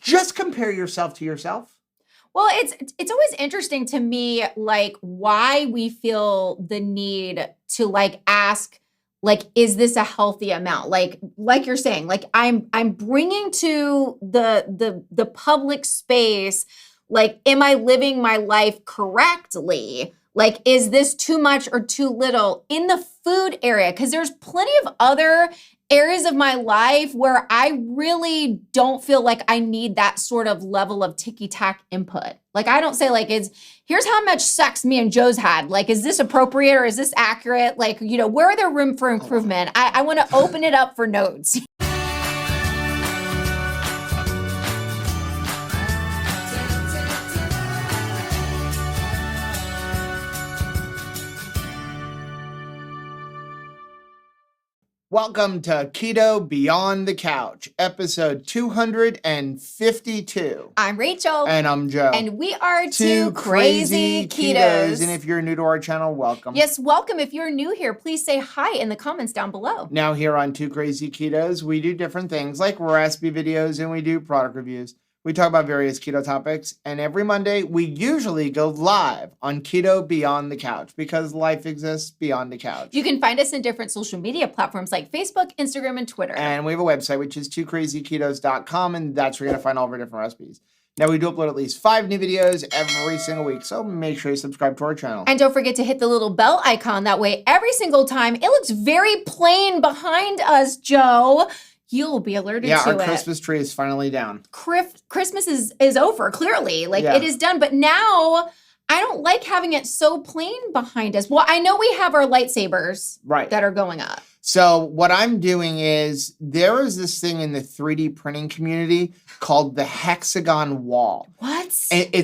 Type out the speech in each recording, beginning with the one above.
just compare yourself to yourself. Well, it's always interesting to me, like, why we feel the need to like ask, like, is this a healthy amount? Like you're saying, like I'm bringing to the public space, like, am I living my life correctly? Like, is this too much or too little in the food area? Because there's plenty of other areas of my life where I really don't feel like I need that sort of level of ticky-tack input. Like, I don't say, like, here's how much sex me and Joe's had. Like, is this appropriate or is this accurate? Like, where are there room for improvement? I want to open it up for notes. Welcome to Keto Beyond the Couch, episode 252. I'm Rachel. And I'm Joe. And we are two crazy ketos. And if you're new to our channel, welcome. Yes, welcome. If you're new here, please say hi in the comments down below. Now here on Two Crazy Ketos, we do different things like recipe videos and we do product reviews. We talk about various keto topics, and every Monday, we usually go live on Keto Beyond the Couch because life exists beyond the couch. You can find us in different social media platforms like Facebook, Instagram, and Twitter. And we have a website, which is twocrazyketos.com, and that's where you're going to find all of our different recipes. Now, we do upload at least 5 new videos every single week, so make sure you subscribe to our channel. And don't forget to hit the little bell icon. That way, every single time, it looks very plain behind us, Joe. You'll be alerted to it. Yeah, our Christmas tree is finally down. Christmas is over, clearly. Like, It is done. But now, I don't like having it so plain behind us. Well, I know we have our lightsabers that are going up. So what I'm doing is, there is this thing in the 3D printing community called the hexagon wall. What?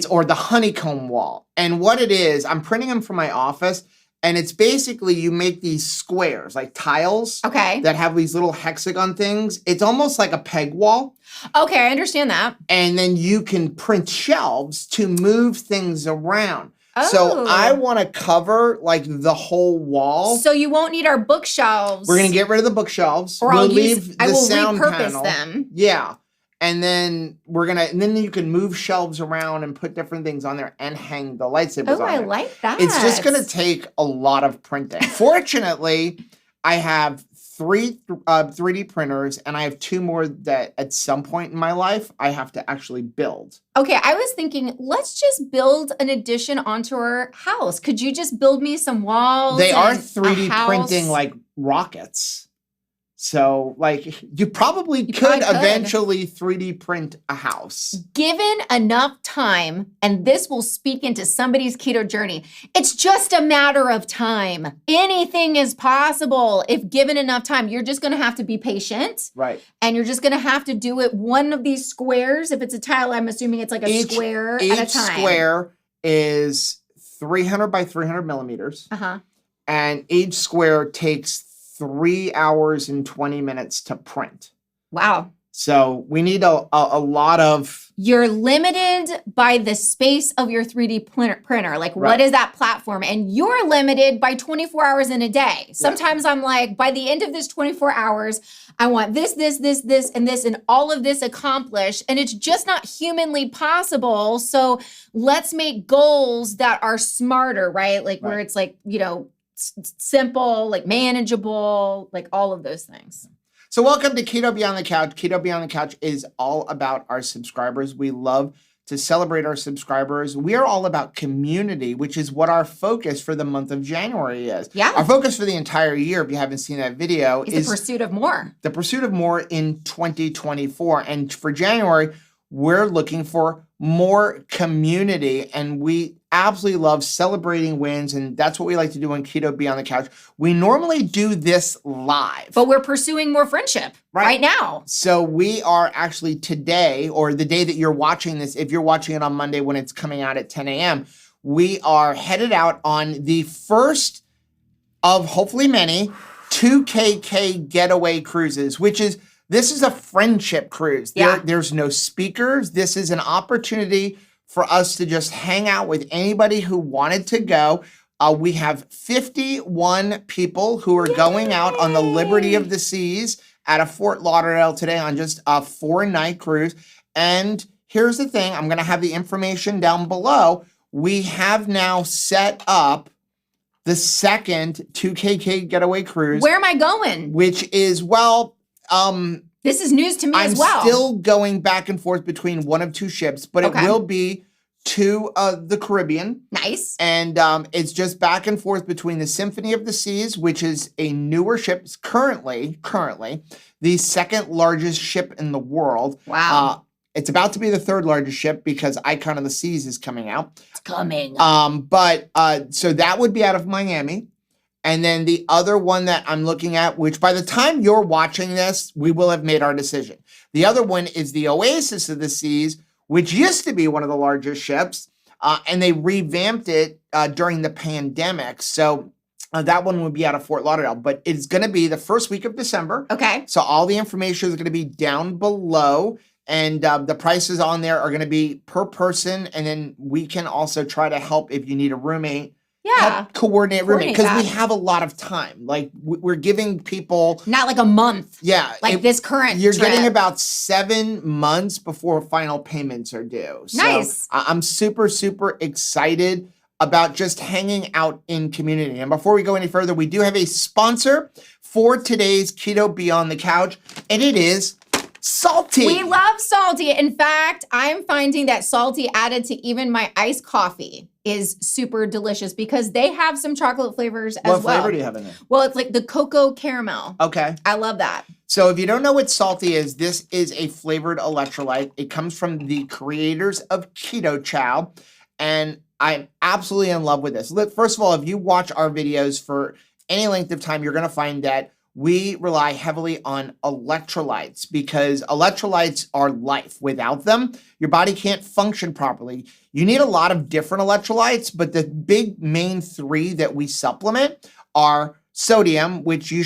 Or the honeycomb wall. And what it is, I'm printing them for my office. And it's basically, you make these squares, like tiles, that have these little hexagon things. It's almost like a peg wall. Okay, I understand that. And then you can print shelves to move things around. Oh. So I want to cover like the whole wall. So you won't need our bookshelves. We're going to get rid of the bookshelves. Or I will repurpose them. Yeah. And then and then you can move shelves around and put different things on there and hang the lightsabers on there. I like that. It's just going to take a lot of printing. Fortunately, I have 3 3D printers, and I have 2 more that at some point in my life, I have to actually build. Okay, I was thinking, let's just build an addition onto our house. Could you just build me some walls? They are 3D printing like rockets. So, like, you probably could eventually 3D print a house. Given enough time, and this will speak into somebody's keto journey, it's just a matter of time. Anything is possible if given enough time. You're just going to have to be patient. Right. And you're just going to have to do it one of these squares. If it's a tile, I'm assuming it's like a square at a time. Each square is 300 by 300 millimeters. Uh-huh. And each square takes 3 hours and 20 minutes to print. Wow. So we need a lot of... You're limited by the space of your 3D printer. Like, what is that platform? And you're limited by 24 hours in a day. Sometimes I'm like, by the end of this 24 hours, I want this, and all of this accomplished. And it's just not humanly possible. So let's make goals that are smarter, right? Like, where it's like, simple, like manageable, like all of those things. So welcome to Keto Beyond the Couch. Keto Beyond the Couch is all about our subscribers. We love to celebrate our subscribers. We are all about community, which is what our focus for the month of January is. Yeah. Our focus for the entire year, if you haven't seen that video, is the pursuit of more. The pursuit of more in 2024. And for January, we're looking for more community, and we absolutely love celebrating wins, and that's what we like to do on Keto Beyond the Couch. We normally do this live. But we're pursuing more friendship right now. So we are actually today, or the day that you're watching this, if you're watching it on Monday when it's coming out at 10 a.m., we are headed out on the first of hopefully many 2KK getaway cruises, this is a friendship cruise. There's no speakers. This is an opportunity for us to just hang out with anybody who wanted to go. We have 51 people who are going out on the Liberty of the Seas out of Fort Lauderdale today on just a 4-night cruise. And here's the thing. I'm going to have the information down below. We have now set up the second 2KK getaway cruise. Where am I going? Which is, this is news to me as well. I'm still going back and forth between one of two ships, but it will be to the Caribbean. Nice. And it's just back and forth between the Symphony of the Seas, which is a newer ship. It's currently the second largest ship in the world. Wow. It's about to be the third largest ship because Icon of the Seas is coming out. It's coming. So that would be out of Miami. And then the other one that I'm looking at, which by the time you're watching this, we will have made our decision. The other one is the Oasis of the Seas, which used to be one of the largest ships, and they revamped it during the pandemic. So that one would be out of Fort Lauderdale, but it's going to be the first week of December. Okay. So all the information is going to be down below, and the prices on there are going to be per person, and then we can also try to help if you need a roommate. Help coordinate roommate, because we have a lot of time. Like we're giving people not like a month. Yeah, like this current. You're trip. getting about 7 months before final payments are due. So nice. I'm super excited about just hanging out in community. And before we go any further, we do have a sponsor for today's Keto Beyond the Couch, and it is Salty. We love Salty. In fact, I'm finding that Salty added to even my iced coffee is super delicious because they have some chocolate flavors as well. What flavor do you have in there? Well, it's like the cocoa caramel. Okay. I love that. So if you don't know what Salty is, this is a flavored electrolyte. It comes from the creators of Keto Chow, and I'm absolutely in love with this. First of all, if you watch our videos for any length of time, you're going to find that we rely heavily on electrolytes because electrolytes are life. Without them, your body can't function properly. You need a lot of different electrolytes, but the big main three that we supplement are sodium, which you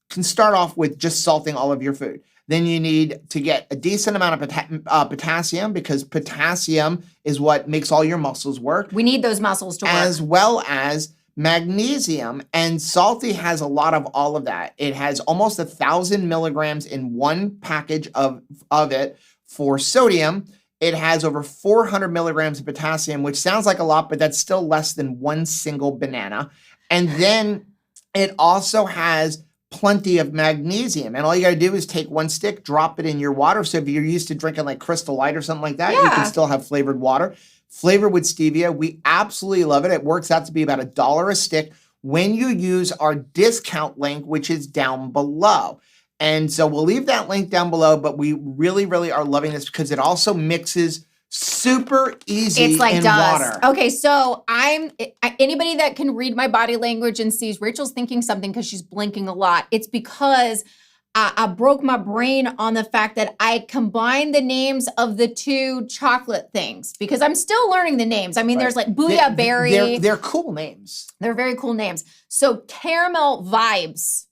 can start off with just salting all of your food. Then you need to get a decent amount of potassium because potassium is what makes all your muscles work. We need those muscles to work. As well as magnesium, and Salty has a lot of all of that. It has almost 1,000 milligrams in one package of it for sodium. It has over 400 milligrams of potassium, which sounds like a lot, but that's still less than one single banana. And then it also has plenty of magnesium. And all you got to do is take one stick, drop it in your water. So if you're used to drinking like Crystal Light or something like that, you can still have flavored water. Flavored with stevia. We absolutely love it. It works out to be about $1 a stick when you use our discount link, which is down below. And so we'll leave that link down below, but we really are loving this because it also mixes super easy it's like in dust. water. Okay, so anybody that can read my body language and sees Rachel's thinking something because she's blinking a lot. It's because I broke my brain on the fact that I combined the names of the two chocolate things because I'm still learning the names. I mean, there's like Booyah Berry. They're cool names. They're very cool names. So Caramel Vibes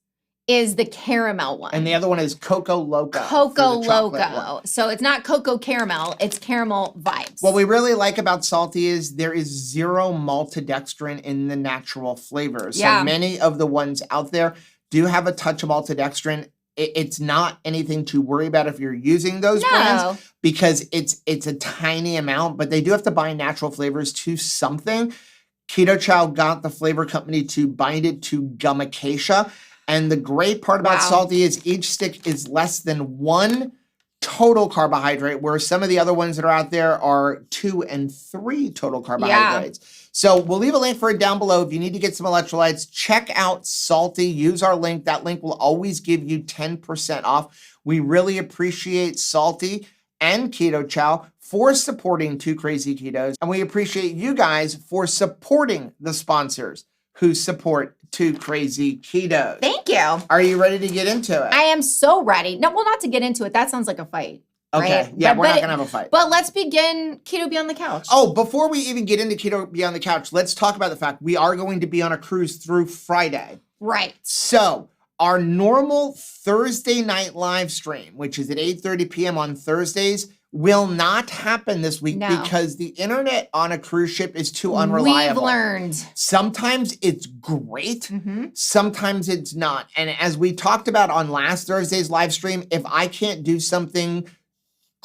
is the caramel one. And the other one is Coco Loco. Coco Loco. So it's not Cocoa Caramel, it's Caramel Vibes. What we really like about Salty is there is zero maltodextrin in the natural flavors. So many of the ones out there do have a touch of maltodextrin. It's not anything to worry about if you're using those brands because it's a tiny amount, but they do have to bind natural flavors to something. Keto Chow got the flavor company to bind it to gum acacia. And the great part about Salty is each stick is less than 1 total carbohydrate, where some of the other ones that are out there are 2 and 3 total carbohydrates. So we'll leave a link for it down below. If you need to get some electrolytes, check out Salty. Use our link. That link will always give you 10% off. We really appreciate Salty and Keto Chow for supporting Two Crazy Ketos. And we appreciate you guys for supporting the sponsors who support Two Crazy Ketos. Thank you. Are you ready to get into it? I am so ready. No, well, not to get into it. That sounds like a fight. Okay. Right? Yeah, we're not going to have a fight. But let's begin Keto Beyond the Couch. Oh, before we even get into Keto Beyond the Couch, let's talk about the fact we are going to be on a cruise through Friday. Right. So our normal Thursday night live stream, which is at 8:30 p.m. on Thursdays, will not happen this week because the internet on a cruise ship is too unreliable. We've learned. Sometimes it's great. Sometimes it's not. And as we talked about on last Thursday's live stream, if I can't do something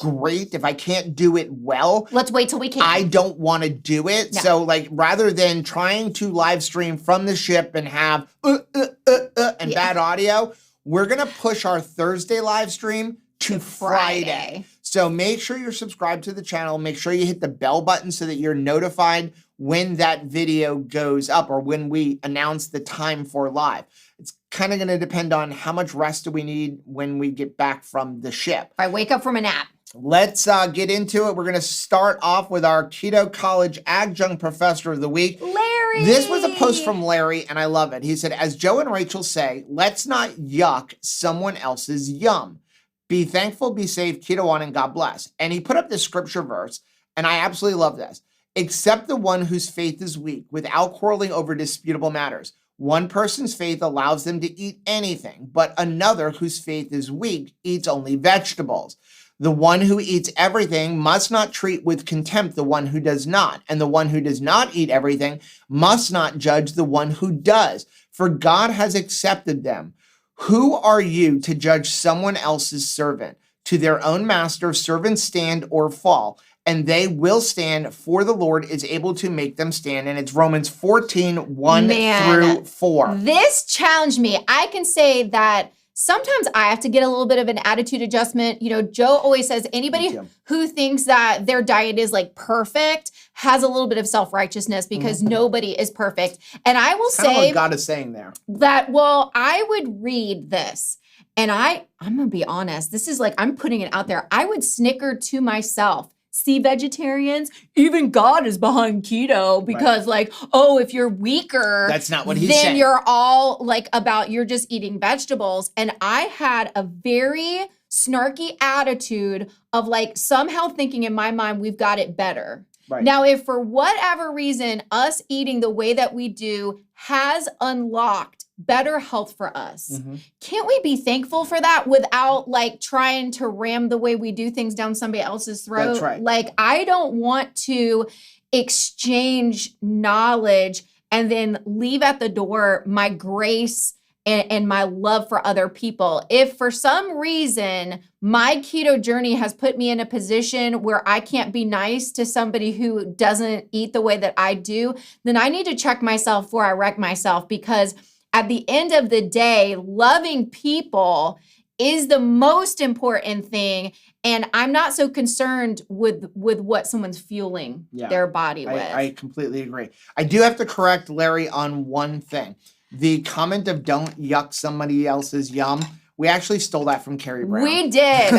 great, if I can't do it well, let's wait till we can. I don't want to do it. No. So like rather than trying to live stream from the ship and have and bad audio, we're going to push our Thursday live stream to Friday. So make sure you're subscribed to the channel. Make sure you hit the bell button so that you're notified when that video goes up or when we announce the time for live. It's kind of going to depend on how much rest do we need when we get back from the ship. If I wake up from a nap. Let's get into it. We're going to start off with our Keto College Adjunct Professor of the Week. Larry! This was a post from Larry, and I love it. He said, as Joe and Rachel say, let's not yuck someone else's yum. Be thankful, be safe, keto on, and God bless. And he put up this scripture verse, and I absolutely love this. Accept the one whose faith is weak without quarreling over disputable matters. One person's faith allows them to eat anything, but another whose faith is weak eats only vegetables. The one who eats everything must not treat with contempt the one who does not, and the one who does not eat everything must not judge the one who does, for God has accepted them. Who are you to judge someone else's servant? To their own master, servants stand or fall, and they will stand, for the Lord is able to make them stand. And it's Romans 14, 1 through 4. This challenged me. I can say that sometimes I have to get a little bit of an attitude adjustment. You know, Joe always says anybody who thinks that their diet is like perfect has a little bit of self-righteousness because nobody is perfect. And I will say what God is saying there. That, well, I would read this and I'm going to be honest. This is like, I'm putting it out there. I would snicker to myself. See, vegetarians, even God is behind keto because like, oh, if you're weaker, that's not what he's then saying. You're all like about, you're just eating vegetables. And I had a very snarky attitude of like somehow thinking in my mind, we've got it better. Right. Now, if for whatever reason, us eating the way that we do has unlocked better health for us, can't we be thankful for that without like trying to ram the way we do things down somebody else's throat? That's right. Like, I don't want to exchange knowledge and then leave at the door my grace and my love for other people. If for some reason my keto journey has put me in a position where I can't be nice to somebody who doesn't eat the way that I do, then I need to check myself before I wreck myself, because at the end of the day, loving people is the most important thing. And I'm not so concerned with what someone's fueling their body with. I completely agree. I do have to correct Larry on one thing. The comment of don't yuck somebody else's yum, we actually stole that from Carrie Brown. We did.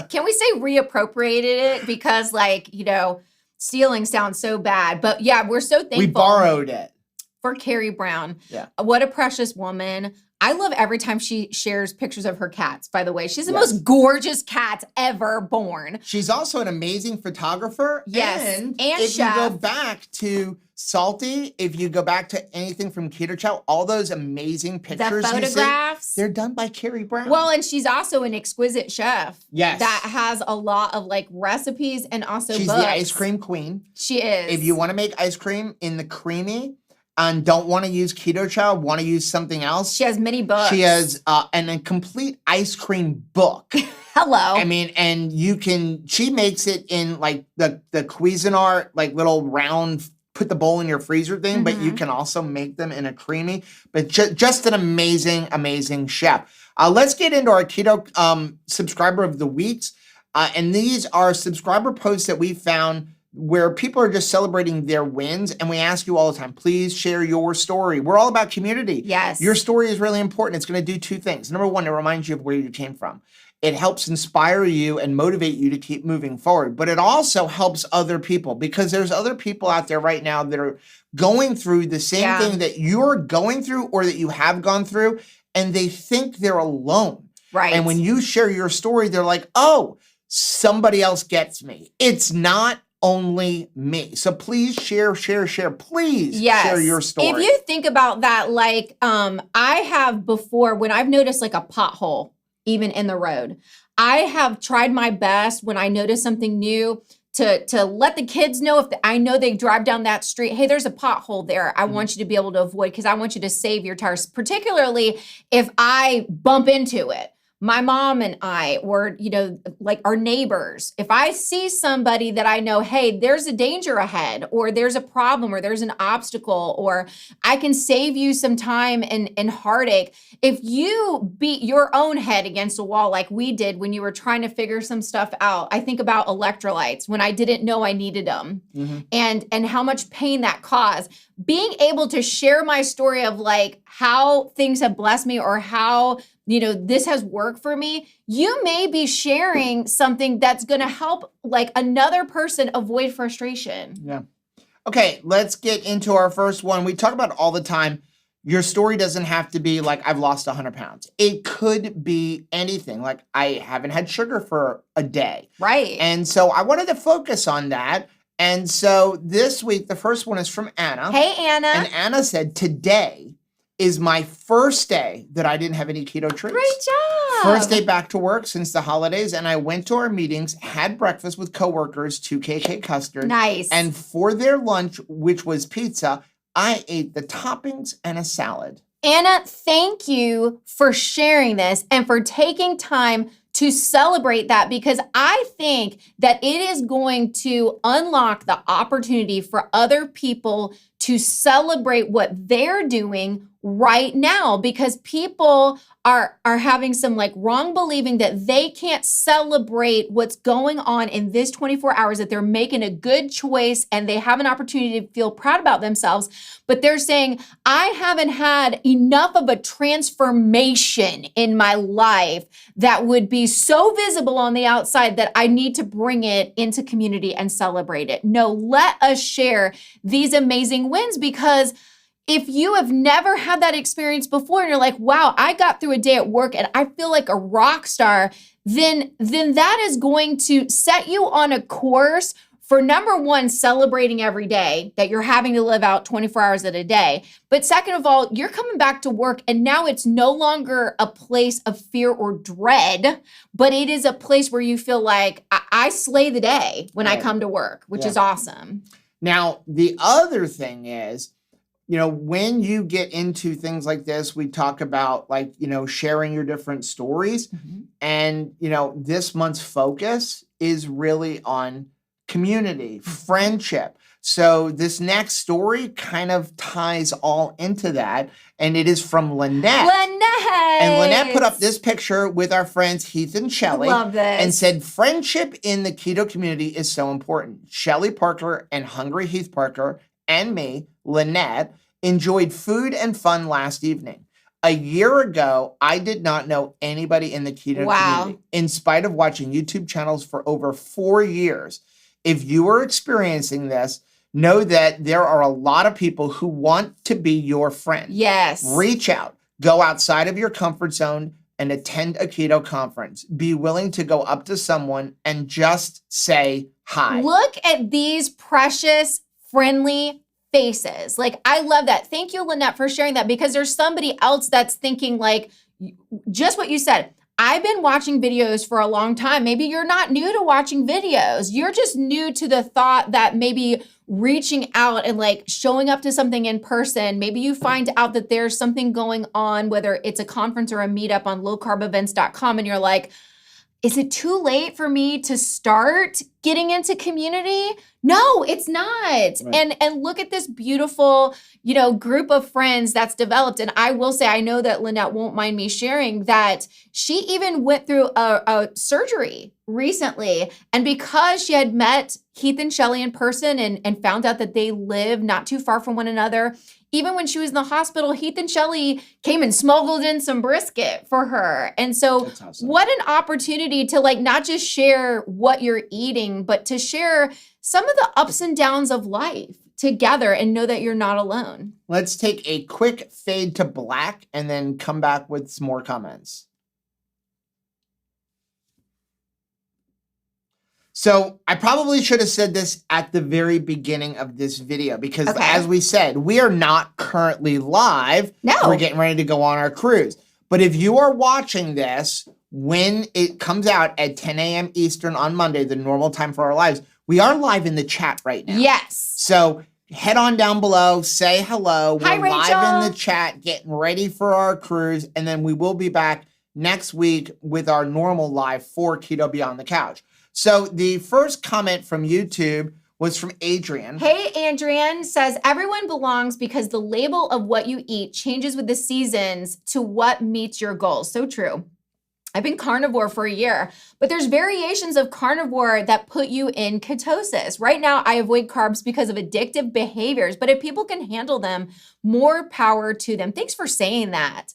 Can we say reappropriated it? Because like, you know, stealing sounds so bad. But yeah, we're so thankful. We borrowed it. For Carrie Brown. Yeah. What a precious woman. I love every time she shares pictures of her cats, by the way. She's the most gorgeous cats ever born. She's also an amazing photographer. Yes. And if you go back to Salty, if you go back to anything from Keto Chow, all those amazing pictures the photographs, they're done by Carrie Brown. Well, and she's also an exquisite chef. Yes. That has a lot of like recipes and also she's books. the ice cream queen. She is. If you want to make ice cream in the creamy and don't want to use Keto Chow, want to use something else. She has many books. She has a complete ice cream book. Hello. I mean, and she makes it in like the Cuisinart, like little round, put the bowl in your freezer thing, but you can also make them in a creamy, but just an amazing, amazing chef. Let's get into our Keto subscriber of the weeks. And these are subscriber posts that we found where people are just celebrating their wins. And we ask you all the time, please share your story. We're all about community. Yes. Your story is really important. It's going to do two things. Number one, it reminds you of where you came from. It helps inspire you and motivate you to keep moving forward. But it also helps other people, because there's other people out there right now that are going through the same thing that you're going through or that you have gone through, and they think they're alone. Right. And when you share your story, they're like, oh, somebody else gets me. It's not only me. So please share. Please share your story. If you think about that, like I have before, when I've noticed like a pothole, even in the road, I have tried my best when I notice something new to let the kids know, if I know they drive down that street, hey, there's a pothole there. I want you to be able to avoid, because I want you to save your tires, particularly if I bump into it. my mom and I, or, like our neighbors, if I see somebody that I know, hey, there's a danger ahead, or there's a problem, or there's an obstacle, or I can save you some time and heartache. If you beat your own head against a wall like we did when you were trying to figure some stuff out, I think about electrolytes when I didn't know I needed them, and how much pain that caused. Being able to share my story of like how things have blessed me, or how this has worked for me, you may be sharing something that's going to help like another person avoid frustration. Yeah. Okay, let's get into our first one. We talk about all the time, your story doesn't have to be like, I've lost 100 pounds. It could be anything. Like, I haven't had sugar for a day. Right. And so I wanted to focus on that. And so this week, the first one is from Anna. Hey, Anna. And Anna said, today is my first day that I didn't have any keto treats. Great job. First day back to work since the holidays, and I went to our meetings, had breakfast with coworkers, 2 KK custard. Nice. And for their lunch, which was pizza, I ate the toppings and a salad. Anna, thank you for sharing this and for taking time to celebrate that, because I think that it is going to unlock the opportunity for other people to celebrate what they're doing right now, because people are having some like wrong believing that they can't celebrate what's going on in this 24 hours, that they're making a good choice and they have an opportunity to feel proud about themselves. But they're saying, I haven't had enough of a transformation in my life that would be so visible on the outside that I need to bring it into community and celebrate it. No, let us share these amazing wins, because if you have never had that experience before and you're like, wow, I got through a day at work and I feel like a rock star, then that is going to set you on a course for, number one, celebrating every day that you're having to live out 24 hours at a day. But second of all, you're coming back to work and now it's no longer a place of fear or dread, but it is a place where you feel like I slay the day when I come to work, which is awesome. Now, the other thing is, when you get into things like this, we talk about like, sharing your different stories. And, this month's focus is really on community, friendship. So this next story kind of ties all into that. And it is from Lynette. Lynette! And Lynette put up this picture with our friends Heath and Shelly. Love this. And said, friendship in the keto community is so important. Shelly Parker and Hungry Heath Parker and me, Lynette, enjoyed food and fun last evening. A year ago, I did not know anybody in the keto community, in spite of watching YouTube channels for over 4 years. If you are experiencing this, know that there are a lot of people who want to be your friend. Yes. Reach out. Go outside of your comfort zone and attend a keto conference. Be willing to go up to someone and just say hi. Look at these precious, friendly faces. Like, I love that. Thank you, Lynette, for sharing that, because there's somebody else that's thinking like just what you said. I've been watching videos for a long time. Maybe you're not new to watching videos. You're just new to the thought that maybe reaching out and like showing up to something in person, maybe you find out that there's something going on, whether it's a conference or a meetup on lowcarbevents.com, and you're like, is it too late for me to start getting into community? No, it's not. Right. And look at this beautiful, group of friends that's developed. And I will say, I know that Lynette won't mind me sharing that she even went through a surgery recently. And because she had met Heath and Shelly in person and found out that they live not too far from one another, even when she was in the hospital, Heath and Shelly came and smuggled in some brisket for her. And so what an opportunity to like not just share what you're eating, but to share some of the ups and downs of life together and know that you're not alone. Let's take a quick fade to black and then come back with some more comments. So I probably should have said this at the very beginning of this video because as we said, we are not currently live. No. We're getting ready to go on our cruise. But if you are watching this when it comes out at 10 a.m. Eastern on Monday, the normal time for our lives, we are live in the chat right now. Yes. So head on down below, say hello. Hi, We're Rachel. live in the chat, getting ready for our cruise, and then we will be back next week with our normal live for Keto Beyond the Couch. So the first comment from YouTube was from Adrian. Hey, Adrian says, everyone belongs because the label of what you eat changes with the seasons to what meets your goals. So true. I've been carnivore for a year, but there's variations of carnivore that put you in ketosis. Right now, I avoid carbs because of addictive behaviors, but if people can handle them, more power to them. Thanks for saying that.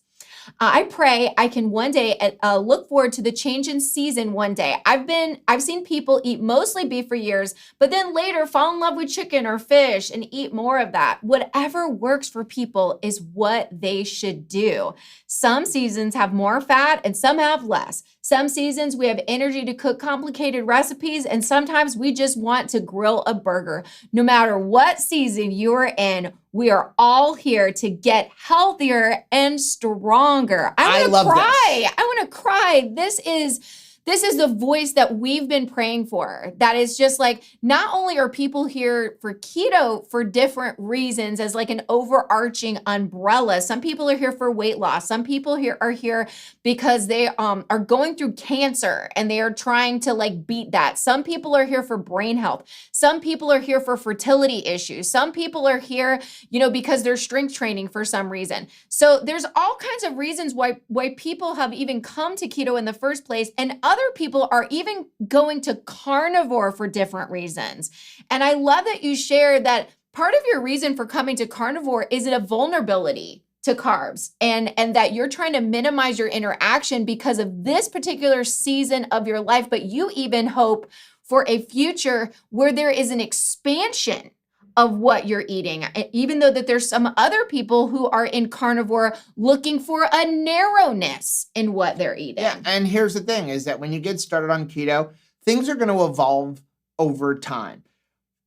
I pray I can one day look forward to the change in season one day. I've seen people eat mostly beef for years, but then later fall in love with chicken or fish and eat more of that. Whatever works for people is what they should do. Some seasons have more fat and some have less. Some seasons we have energy to cook complicated recipes, and sometimes we just want to grill a burger. No matter what season you're in, we are all here to get healthier and stronger. I want to cry. I want to cry. This is the voice that we've been praying for. That is just like, not only are people here for keto for different reasons as like an overarching umbrella. Some people are here for weight loss. Some people here are here because they are going through cancer and they are trying to like beat that. Some people are here for brain health. Some people are here for fertility issues. Some people are here, because they're strength training for some reason. So there's all kinds of reasons why people have even come to keto in the first place, and other people are even going to carnivore for different reasons. And I love that you shared that part of your reason for coming to carnivore is a vulnerability to carbs, and that you're trying to minimize your interaction because of this particular season of your life, but you even hope for a future where there is an expansion of what you're eating, even though that there's some other people who are in carnivore looking for a narrowness in what they're eating. Yeah, and here's the thing is that when you get started on keto, things are going to evolve over time.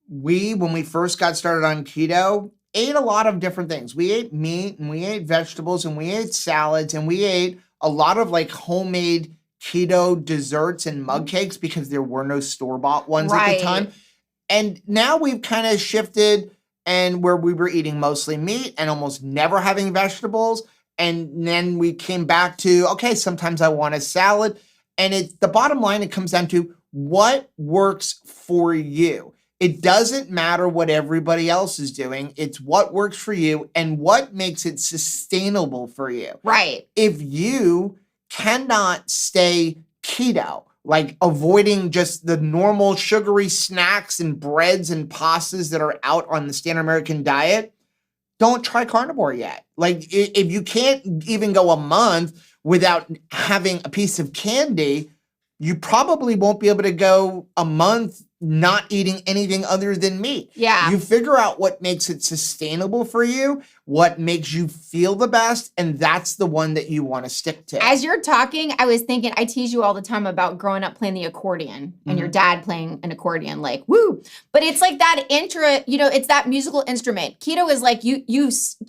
When we first got started on keto, ate a lot of different things. We ate meat and we ate vegetables and we ate salads and we ate a lot of like homemade keto desserts and mug cakes because there were no store-bought ones at the time. And now we've kind of shifted and where we were eating mostly meat and almost never having vegetables. And then we came back to, okay, sometimes I want a salad. And the bottom line, it comes down to what works for you. It doesn't matter what everybody else is doing. It's what works for you and what makes it sustainable for you. Right. If you cannot stay keto, like avoiding just the normal sugary snacks and breads and pastas that are out on the standard American diet, don't try carnivore yet. Like if you can't even go a month without having a piece of candy, you probably won't be able to go a month not eating anything other than meat. Yeah. You figure out what makes it sustainable for you, what makes you feel the best, and that's the one that you want to stick to. As you're talking, I was thinking, I tease you all the time about growing up playing the accordion and your dad playing an accordion, like, woo. But it's like that it's that musical instrument. Keto is like you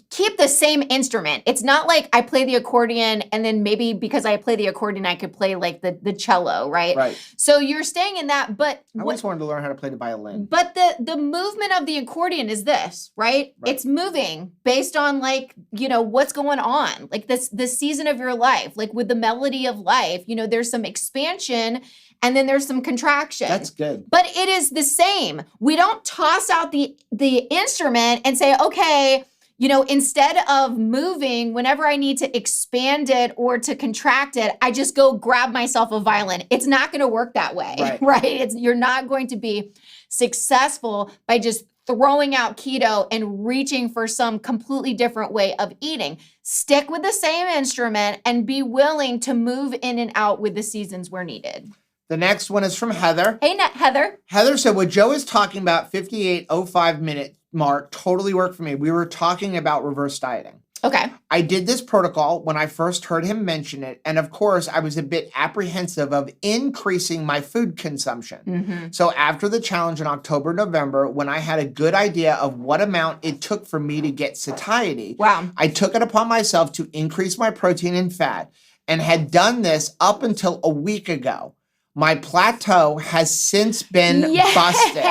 keep the same instrument. It's not like I play the accordion and then maybe because I play the accordion, I could play like the cello, right? Right. So you're staying in that, but I always wanted to learn how to play the violin. But the movement of the accordion is this, right? It's moving based on like, what's going on, like the season of your life, like with the melody of life, there's some expansion and then there's some contraction. That's good. But it is the same. We don't toss out the instrument and say, okay, instead of moving, whenever I need to expand it or to contract it, I just go grab myself a violin. It's not going to work that way, right? You're not going to be successful by just throwing out keto and reaching for some completely different way of eating. Stick with the same instrument and be willing to move in and out with the seasons where needed. The next one is from Heather. Hey, Heather. Heather said, what Joe is talking about, 58:05 minute mark, totally worked for me. We were talking about reverse dieting. Okay. I did this protocol when I first heard him mention it. And of course, I was a bit apprehensive of increasing my food consumption. Mm-hmm. So after the challenge in October, November, when I had a good idea of what amount it took for me to get satiety, I took it upon myself to increase my protein and fat and had done this up until a week ago. My plateau has since been busted.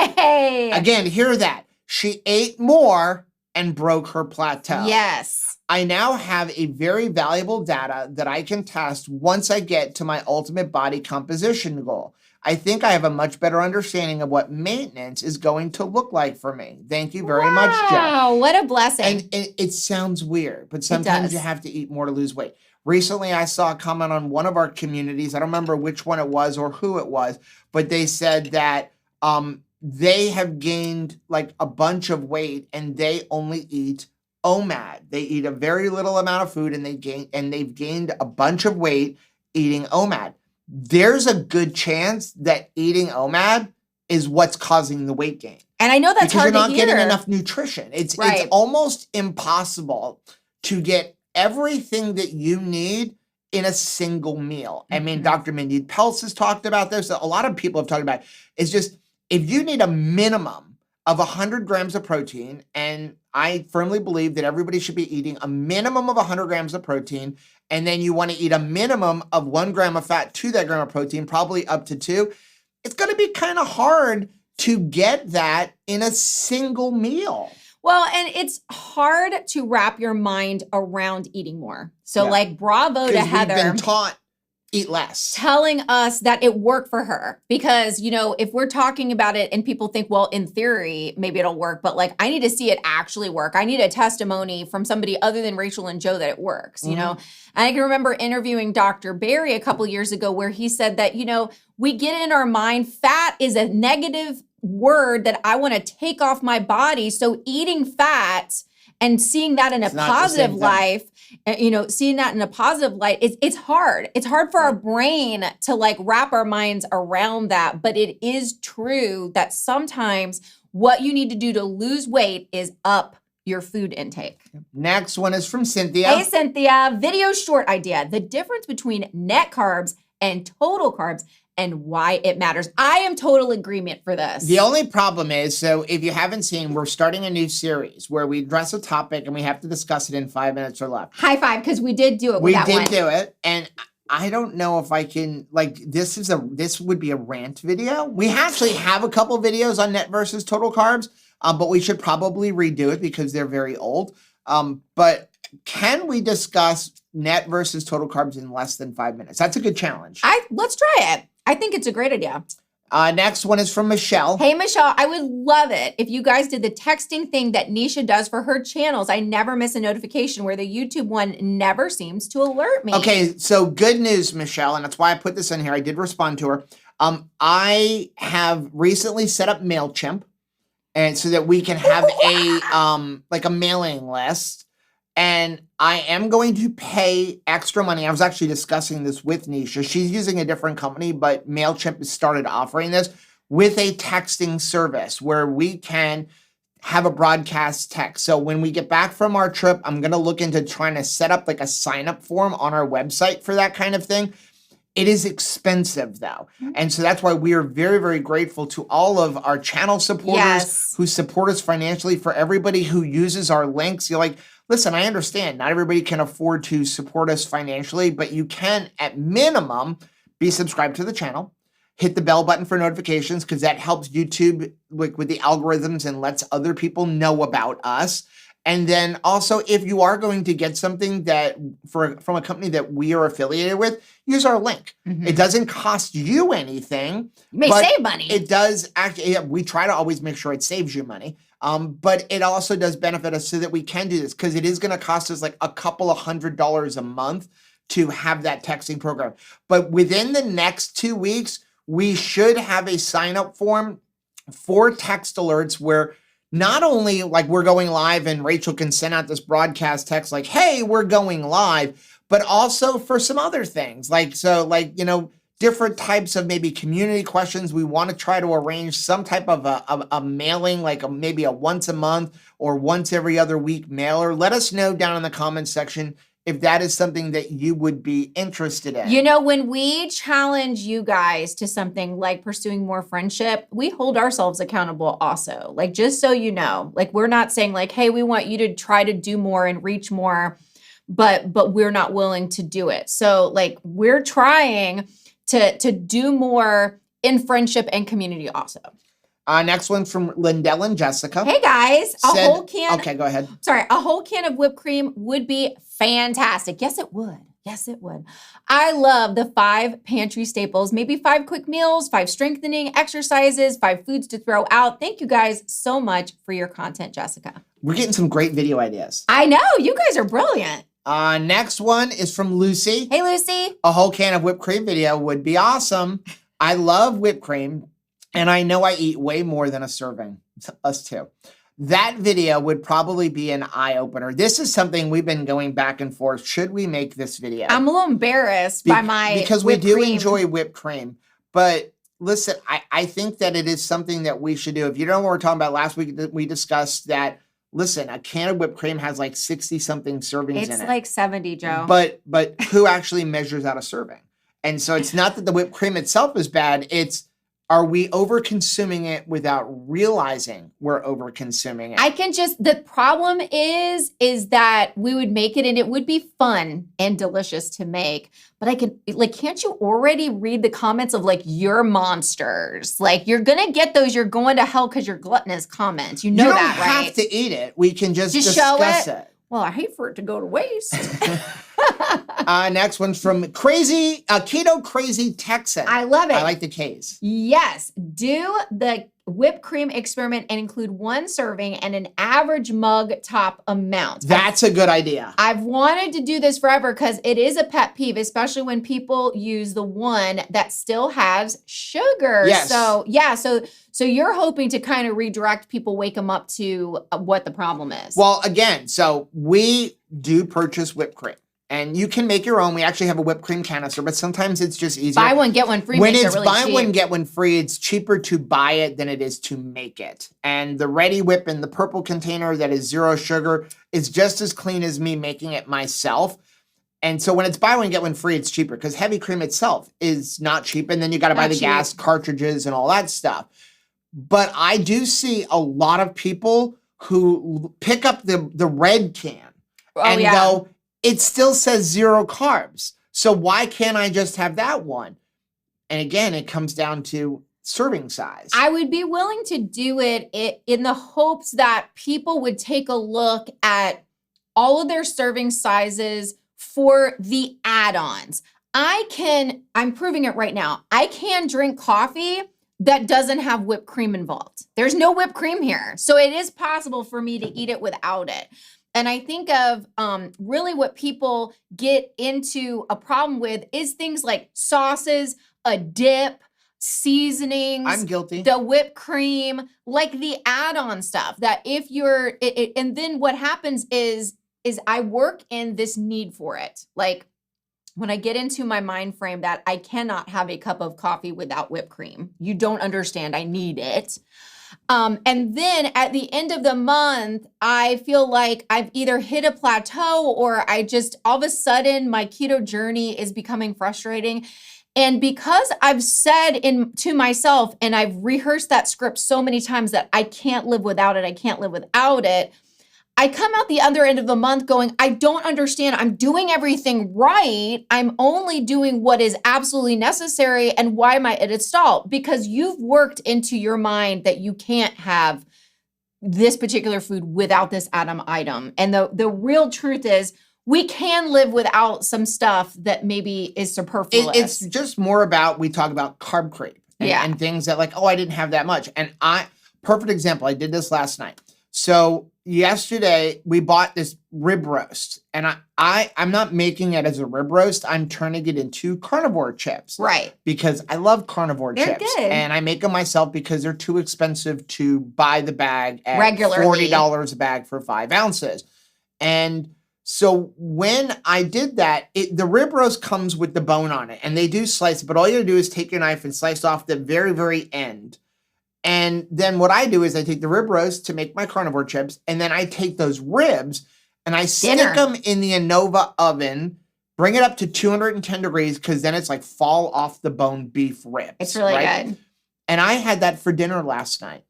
Again, hear that. She ate more and broke her plateau. Yes. I now have a very valuable data that I can test once I get to my ultimate body composition goal. I think I have a much better understanding of what maintenance is going to look like for me. Thank you very much, Jeff. Wow, what a blessing. And it sounds weird, but sometimes you have to eat more to lose weight. Recently, I saw a comment on one of our communities. I don't remember which one it was or who it was, but they said that they have gained like a bunch of weight and they only eat OMAD. They eat a very little amount of food and they've gained a bunch of weight eating OMAD. There's a good chance that eating OMAD is what's causing the weight gain. And I know that's hard to hear. Because you're not getting enough nutrition. It's almost impossible to get everything that you need in a single meal. I mean, Dr. Mindy Pelz has talked about this. A lot of people have talked about it. It's just, if you need a minimum of 100 grams of protein, and I firmly believe that everybody should be eating a minimum of 100 grams of protein, and then you want to eat a minimum of 1 gram of fat to that gram of protein, probably up to 2, it's going to be kind of hard to get that in a single meal. Well, and it's hard to wrap your mind around eating more. So like bravo to Heather. We've been taught eat less. Telling us that it worked for her. Because, you know, if we're talking about it and people think, well, in theory, maybe it'll work, but like, I need to see it actually work. I need a testimony from somebody other than Rachel and Joe that it works, you know? And I can remember interviewing Dr. Barry a couple years ago where he said that, you know, we get in our mind, fat is a negative word that I want to take off my body. So eating fat and seeing that in a positive life, you know, seeing that in a positive light, it's hard. It's hard for our brain to like wrap our minds around that. But it is true that sometimes what you need to do to lose weight is up your food intake. Next one is from Cynthia. Hey, Cynthia. Video short idea. The difference between net carbs and total carbs and why it matters. I am total agreement for this. The only problem is, so if you haven't seen, we're starting a new series where we address a topic and we have to discuss it in 5 minutes or less. High five, because we did do it with that one. We did do it, and I don't know if I can, like, this would be a rant video. We actually have a couple videos on net versus total carbs, but we should probably redo it because they're very old. But can we discuss net versus total carbs in less than 5 minutes? That's a good challenge. Let's try it. I think it's a great idea. Next one is from Michelle. Hey, Michelle, I would love it if you guys did the texting thing that Nisha does for her channels. I never miss a notification where the YouTube one never seems to alert me. Okay, so good news, Michelle, and that's why I put this in here. I did respond to her. I have recently set up MailChimp, and so that we can have a mailing list. And I am going to pay extra money. I was actually discussing this with Nisha. She's using a different company, but MailChimp has started offering this with a texting service where we can have a broadcast text. So when we get back from our trip, I'm going to look into trying to set up like a sign-up form on our website for that kind of thing. It is expensive though. And so that's why we are very, very grateful to all of our channel supporters who support us financially. For everybody who uses our links, you're like, listen, I understand not everybody can afford to support us financially, but you can at minimum be subscribed to the channel, hit the bell button for notifications because that helps YouTube with the algorithms and lets other people know about us. And then also, if you are going to get something that from a company that we are affiliated with, use our link. It doesn't cost you anything. You may save money. It does actually. We try to always make sure it saves you money. But it also does benefit us so that we can do this because it is going to cost us like a couple of $100 a month to have that texting program. But within the next 2 weeks, we should have a sign-up form for text alerts where not only like we're going live and Rachel can send out this broadcast text like, hey, we're going live, but also for some other things different types of maybe community questions. We want to try to arrange some type of a mailing, like maybe a once a month or once every other week mailer. Let us know down in the comments section if that is something that you would be interested in. You know, when we challenge you guys to something like pursuing more friendship, we hold ourselves accountable also. Like, just so you know, like we're not saying like, hey, we want you to try to do more and reach more, but we're not willing to do it. So like we're trying to do more in friendship and community also. Next one's from Lindell and Jessica. Hey guys, a whole can. Okay, go ahead. Sorry, a whole can of whipped cream would be fantastic. Yes, it would. Yes, it would. I love the 5 pantry staples, maybe 5 quick meals, 5 strengthening exercises, 5 foods to throw out. Thank you guys so much for your content, Jessica. We're getting some great video ideas. I know, you guys are brilliant. Next one is from Lucy. Hey, Lucy. A whole can of whipped cream video would be awesome. I love whipped cream, and I know I eat way more than a serving. Us too. That video would probably be an eye-opener. This is something we've been going back and forth. Should we make this video? I'm a little embarrassed by my because we do cream. enjoy whipped cream. But listen, I think that it is something that we should do. If you don't know what we're talking about, last week we discussed that, listen, a can of whipped cream has like 60-something servings in it. It's like 70, Joe. But who actually measures out a serving? And so it's not that the whipped cream itself is bad. It's, are we over-consuming it without realizing we're over-consuming it? I can just, the problem is that we would make it and it would be fun and delicious to make. But I can, like, can't you already read the comments of like, you're monsters? Like, you're going to get those, you're going to hell because you're gluttonous comments. You know that, right? You don't have to eat it. We can just discuss it. Well, I hate for it to go to waste. Next one's from Keto Crazy Texan. I love it. I like the K's. Yes. Do the whipped cream experiment and include 1 serving and an average mug top amount. That's a good idea. I've wanted to do this forever because it is a pet peeve, especially when people use the one that still has sugar. Yes. So, yeah. So you're hoping to kind of redirect people, wake them up to what the problem is. Well, again, so we do purchase whipped cream. And you can make your own. We actually have a whipped cream canister, but sometimes it's just easier. Buy one, get one free. When makes it's it really buy cheap. one, get one free, it's cheaper to buy it than it is to make it. And the Ready Whip in the purple container that is 0 sugar is just as clean as me making it myself. And so when it's buy one, get one free, it's cheaper because heavy cream itself is not cheap. And then you got to buy the gas cartridges and all that stuff. But I do see a lot of people who pick up the red can and go, it still says 0 carbs. So why can't I just have that one? And again, it comes down to serving size. I would be willing to do it in the hopes that people would take a look at all of their serving sizes for the add-ons. I'm proving it right now. I can drink coffee that doesn't have whipped cream involved. There's no whipped cream here. So it is possible for me to eat it without it. And I think of really what people get into a problem with is things like sauces, a dip, seasonings. I'm guilty. The whipped cream, like the add-on stuff that if you're, and then what happens is I work in this need for it. Like when I get into my mind frame that I cannot have a cup of coffee without whipped cream. You don't understand. I need it. And then at the end of the month, I feel like I've either hit a plateau or I just, all of a sudden, my keto journey is becoming frustrating. And because I've said to myself, and I've rehearsed that script so many times that I can't live without it, I can't live without it, I come out the other end of the month going, I don't understand. I'm doing everything right. I'm only doing what is absolutely necessary. And why am I at a stall? Because you've worked into your mind that you can't have this particular food without this item. And the real truth is we can live without some stuff that maybe is superfluous. It's just more about, we talk about carb creep and things that like, oh, I didn't have that much. And perfect example, I did this last night. So yesterday we bought this rib roast and I'm not making it as a rib roast. I'm turning it into carnivore chips. Right. Because I love carnivore chips. Good. And I make them myself because they're too expensive to buy the bag at regularly. $40 a bag for 5 ounces. And so when I did that, the rib roast comes with the bone on it and they do slice it, but all you gotta do is take your knife and slice off the very, very end. And then what I do is I take the rib roast to make my carnivore chips, and then I take those ribs and I stick them in the Innova oven, bring it up to 210 degrees because then it's like fall off the bone beef ribs. It's really good. And I had that for dinner last night.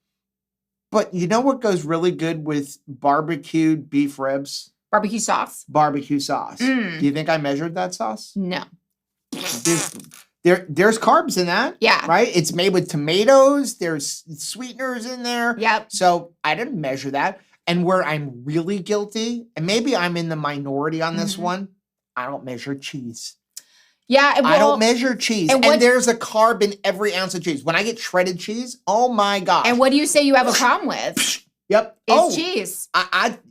But you know what goes really good with barbecued beef ribs? Barbecue sauce. Barbecue sauce. Do you think I measured that sauce? No. there's carbs in that. Yeah. Right? It's made with tomatoes. There's sweeteners in there. Yep. So I didn't measure that. And where I'm really guilty, and maybe I'm in the minority on this one, I don't measure cheese. Yeah. I don't measure cheese. And And there's a carb in every ounce of cheese. When I get shredded cheese, oh my gosh. And what do you say you have a problem with? Yep. It's cheese.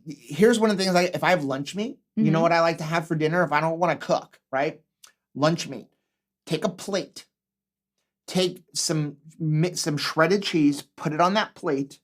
Here's one of the things, like if I have lunch meat, you know what I like to have for dinner if I don't want to cook, right? Lunch meat. Take a plate. Take some shredded cheese, put it on that plate,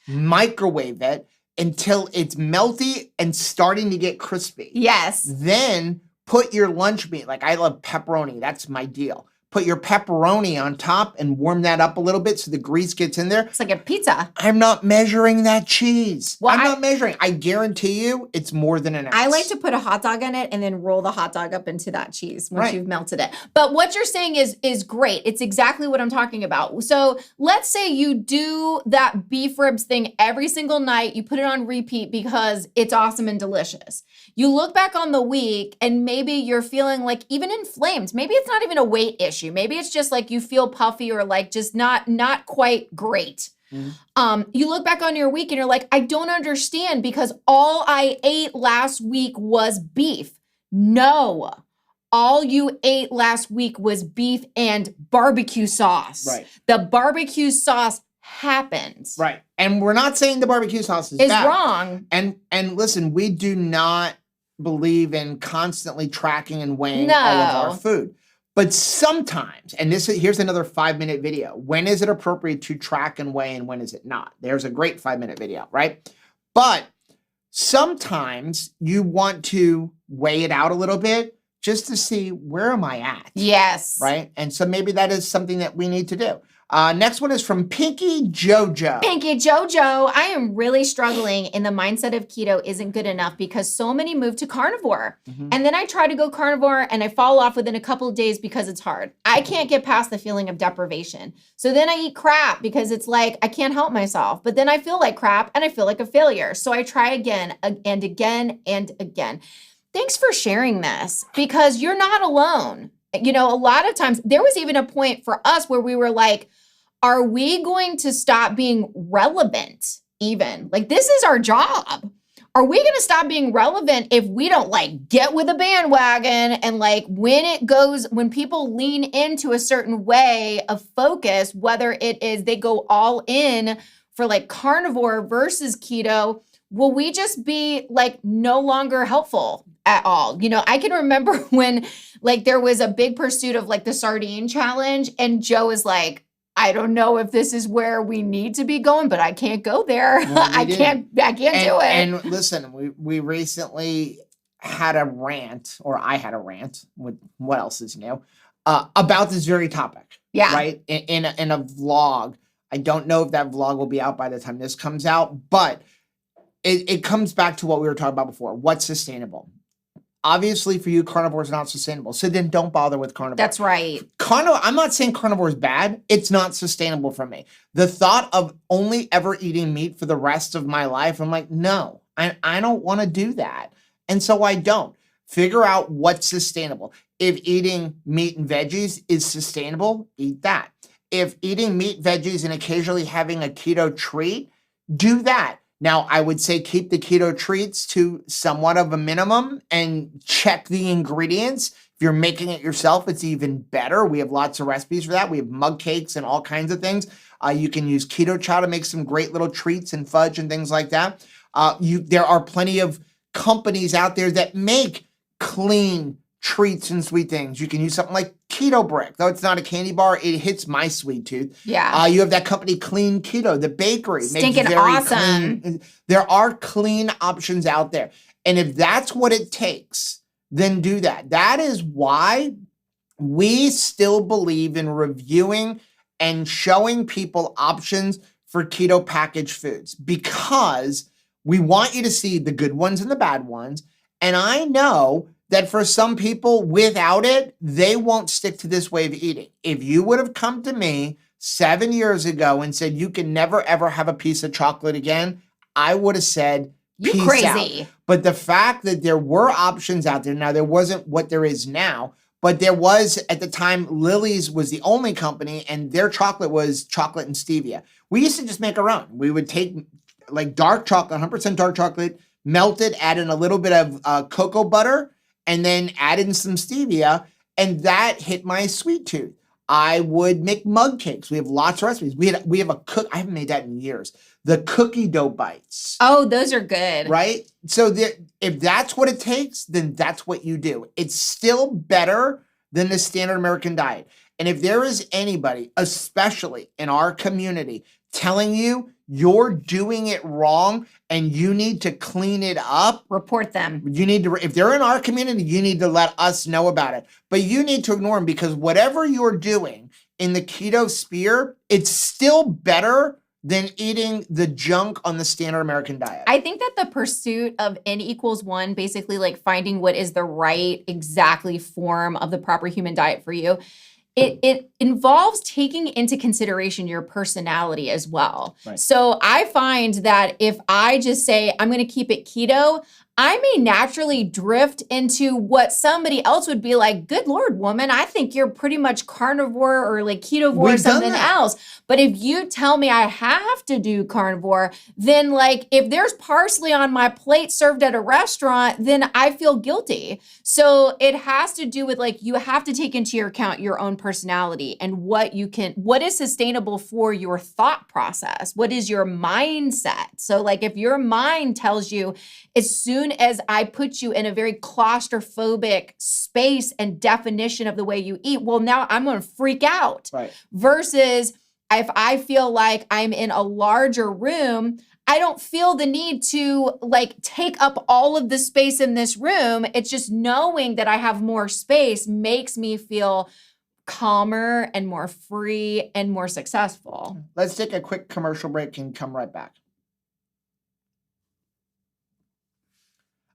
microwave it until it's melty and starting to get crispy. Yes. Then put your lunch meat, like I love pepperoni, that's my deal. Put your pepperoni on top and warm that up a little bit so the grease gets in there. It's like a pizza. I'm not measuring that cheese. Well, I'm not measuring. I guarantee you it's more than an ounce. I like to put a hot dog in it and then roll the hot dog up into that cheese once you've melted it. But what you're saying is great. It's exactly what I'm talking about. So let's say you do that beef ribs thing every single night. You put it on repeat because it's awesome and delicious. You look back on the week and maybe you're feeling like even inflamed. Maybe it's not even a weight issue. Maybe it's just like you feel puffy or like just not quite great. You look back on your week and you're like, I don't understand because all I ate last week was beef. No, all you ate last week was beef and barbecue sauce. Right. The barbecue sauce happened. Right. And we're not saying the barbecue sauce is bad. Wrong. And listen, we do not believe in constantly tracking and weighing all of our food. But sometimes, and here's another 5-minute video. When is it appropriate to track and weigh and when is it not? There's a great 5-minute video, right? But sometimes you want to weigh it out a little bit just to see where am I at? Yes. Right? And so maybe that is something that we need to do. Next one is from Pinky Jojo. Pinky Jojo, I am really struggling in the mindset of keto isn't good enough because so many move to carnivore. And then I try to go carnivore and I fall off within a couple of days because it's hard. I can't get past the feeling of deprivation. So then I eat crap because it's like, I can't help myself. But then I feel like crap and I feel like a failure. So I try again and again and again. Thanks for sharing this because you're not alone. You know, a lot of times there was even a point for us where we were like, are we going to stop being relevant even? Like, this is our job. Are we going to stop being relevant if we don't like get with a bandwagon and like when people lean into a certain way of focus, whether it is they go all in for like carnivore versus keto, will we just be like no longer helpful at all? You know, I can remember when like there was a big pursuit of like the sardine challenge and Joe is like, I don't know if this is where we need to be going, but I can't go there. Well, I can't do it. And listen, we recently had a rant, or I had a rant with what else is new, about this very topic. Yeah. Right? In a vlog. I don't know if that vlog will be out by the time this comes out, but it comes back to what we were talking about before. What's sustainable? Obviously, for you, carnivore is not sustainable. So then don't bother with carnivore. That's right. I'm not saying carnivore is bad. It's not sustainable for me. The thought of only ever eating meat for the rest of my life, I'm like, no, I don't want to do that. And so I don't. Figure out what's sustainable. If eating meat and veggies is sustainable, eat that. If eating meat, veggies, and occasionally having a keto treat, do that. Now, I would say keep the keto treats to somewhat of a minimum and check the ingredients. If you're making it yourself, it's even better. We have lots of recipes for that. We have mug cakes and all kinds of things. You can use Keto Chow to make some great little treats and fudge and things like that. There are plenty of companies out there that make clean treats and sweet things. You can use something like Keto Brick. Though it's not a candy bar, it hits my sweet tooth. Yeah. You have that company Clean Keto, the bakery. Stinking makes very awesome. Clean. There are clean options out there. And if that's what it takes, then do that. That is why we still believe in reviewing and showing people options for keto packaged foods, because we want you to see the good ones and the bad ones. And I know that for some people, without it, they won't stick to this way of eating. If you would have come to me 7 years ago and said, you can never, ever have a piece of chocolate again, I would have said, you peace crazy. out. But the fact that there were options out there, now there wasn't what there is now, But there was, at the time, Lily's was the only company, and their chocolate was chocolate and stevia. We used to just make our own. We would take like dark chocolate, 100% dark chocolate, melt it, add in a little bit of cocoa butter, and then add in some stevia, and that hit my sweet tooth. I would make mug cakes. We have lots of recipes. We have a cook. I haven't made that in years. The cookie dough bites. Oh, those are good. Right? So if that's what it takes, then that's what you do. It's still better than the standard American diet. And if there is anybody, especially in our community, telling you you're doing it wrong and you need to clean it up, report them. You need to, if they're in our community, you need to let us know about it. But you need to ignore them, because whatever you're doing in the keto sphere, it's still better than eating the junk on the standard American diet. I think that the pursuit of N=1, basically like finding what is the right exactly form of the proper human diet for you, it involves taking into consideration your personality as well. Right. So I find that if I just say, I'm going to keep it keto, I may naturally drift into what somebody else would be like, good Lord, woman, I think you're pretty much carnivore or like ketovore or something else. But if you tell me I have to do carnivore, then like if there's parsley on my plate served at a restaurant, then I feel guilty. So it has to do with like, you have to take into your account your own personality and what is sustainable for your thought process? What is your mindset? So like if your mind tells you, as soon as I put you in a very claustrophobic space and definition of the way you eat, well, now I'm going to freak out. Right. Versus if I feel like I'm in a larger room, I don't feel the need to like take up all of the space in this room. It's just knowing that I have more space makes me feel calmer and more free and more successful. Let's take a quick commercial break and come right back.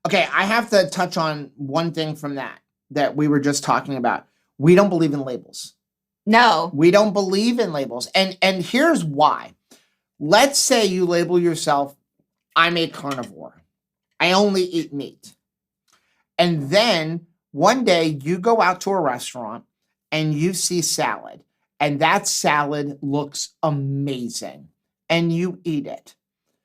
Okay, I have to touch on one thing from that we were just talking about. We don't believe in labels. No. We don't believe in labels. And here's why. Let's say you label yourself, I'm a carnivore. I only eat meat. And then one day you go out to a restaurant and you see salad, and that salad looks amazing, and you eat it.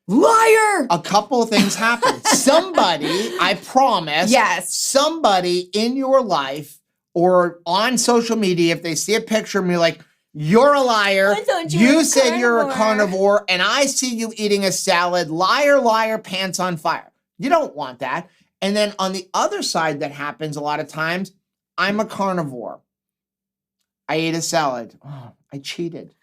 Liar! A couple of things happen. Somebody, I promise, yes, somebody in your life or on social media, if they see a picture of me like, you're a liar, you said you're a carnivore, and I see you eating a salad, liar, liar, pants on fire. You don't want that. And then on the other side that happens a lot of times, I'm a carnivore. I ate a salad. Oh, I cheated.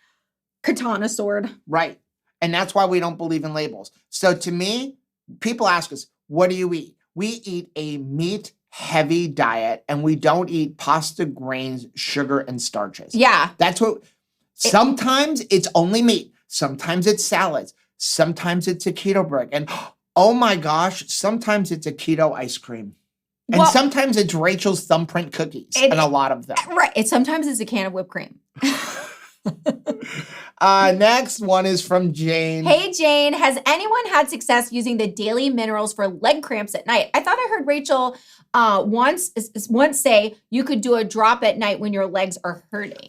Katana sword. Right. And that's why we don't believe in labels. So to me, people ask us, what do you eat? We eat a meat-heavy diet, and we don't eat pasta, grains, sugar, and starches. Yeah. That's what, sometimes it's only meat. Sometimes it's salads. Sometimes it's a keto break. And oh my gosh, sometimes it's a keto ice cream. And sometimes it's Rachel's thumbprint cookies, and a lot of them. Right. Sometimes it's a can of whipped cream. Next one is from Jane. Hey, Jane. Has anyone had success using the daily minerals for leg cramps at night? I thought I heard Rachel once say you could do a drop at night when your legs are hurting.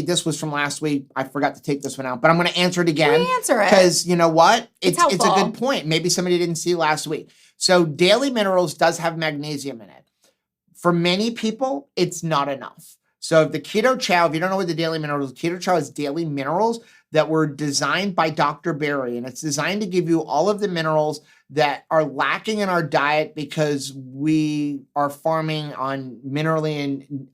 This was from last week. I forgot to take this one out, but I'm going to answer it again. Answer it. Because you know what? It's a helpful. good point. Maybe somebody didn't see last week. So daily minerals does have magnesium in it. For many people, it's not enough. So the Keto Chow, if you don't know what the daily minerals, Keto Chow is daily minerals that were designed by Dr. Berry, and it's designed to give you all of the minerals that are lacking in our diet because we are farming on minerally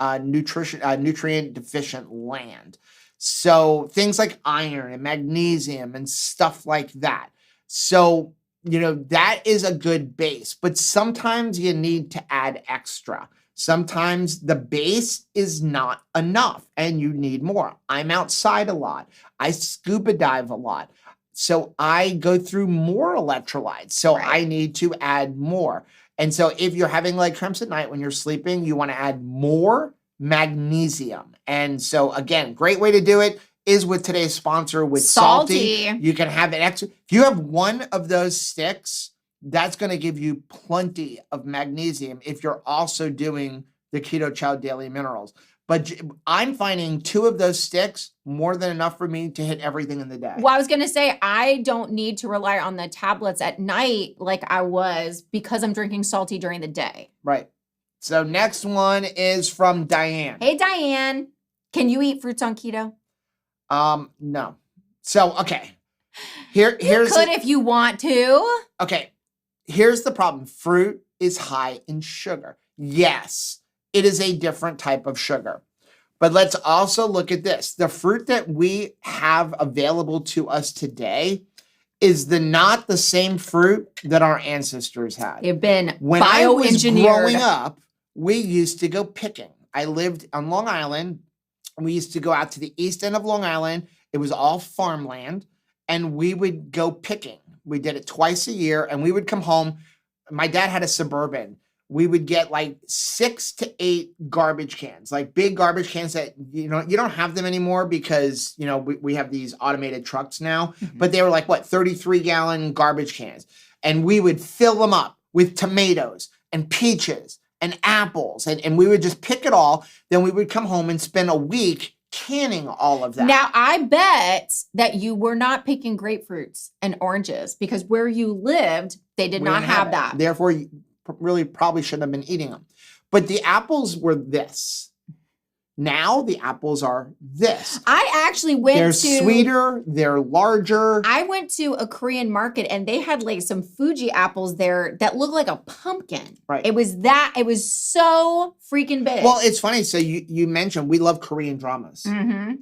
and nutrient deficient land. So things like iron and magnesium and stuff like that. So, that is a good base, but sometimes you need to add extra. Sometimes the base is not enough and you need more. I'm outside a lot. I scuba dive a lot. So I go through more electrolytes. So right. I need to add more. And so if you're having leg cramps at night when you're sleeping, you want to add more magnesium. And so again, great way to do it is with today's sponsor with Salty. You can have an extra. If you have one of those sticks, that's going to give you plenty of magnesium if you're also doing the Keto Chow Daily Minerals. But I'm finding 2 of those sticks more than enough for me to hit everything in the day. Well, I was going to say, I don't need to rely on the tablets at night like I was because I'm drinking salty during the day. Right. So next one is from Diane. Hey, Diane. Can you eat fruits on keto? No. So, okay. Here's you could if you want to. Okay. Here's the problem. Fruit is high in sugar. Yes, it is a different type of sugar. But let's also look at this. The fruit that we have available to us today is not the same fruit that our ancestors had. They've been When I was bioengineered. growing up, we used to go picking. I lived on Long Island. We used to go out to the east end of Long Island. It was all farmland, and we would go picking. We did it twice a year, and we would come home. My dad had a Suburban. We would get like 6 to 8 garbage cans, like big garbage cans that, you don't have them anymore because, we have these automated trucks now, but they were like, 33-gallon garbage cans. And we would fill them up with tomatoes and peaches and apples, and we would just pick it all. Then we would come home and spend a week canning all of that. Now, I bet that you were not picking grapefruits and oranges because where you lived, they did not have that. Therefore, you really probably shouldn't have been eating them. But the apples were this. Now the apples are this. I actually went They're sweeter, they're larger. I went to a Korean market and they had like some Fuji apples there that looked like a pumpkin. Right. It was so freaking big. Well, it's funny. So you mentioned we love Korean dramas. Mm-hmm.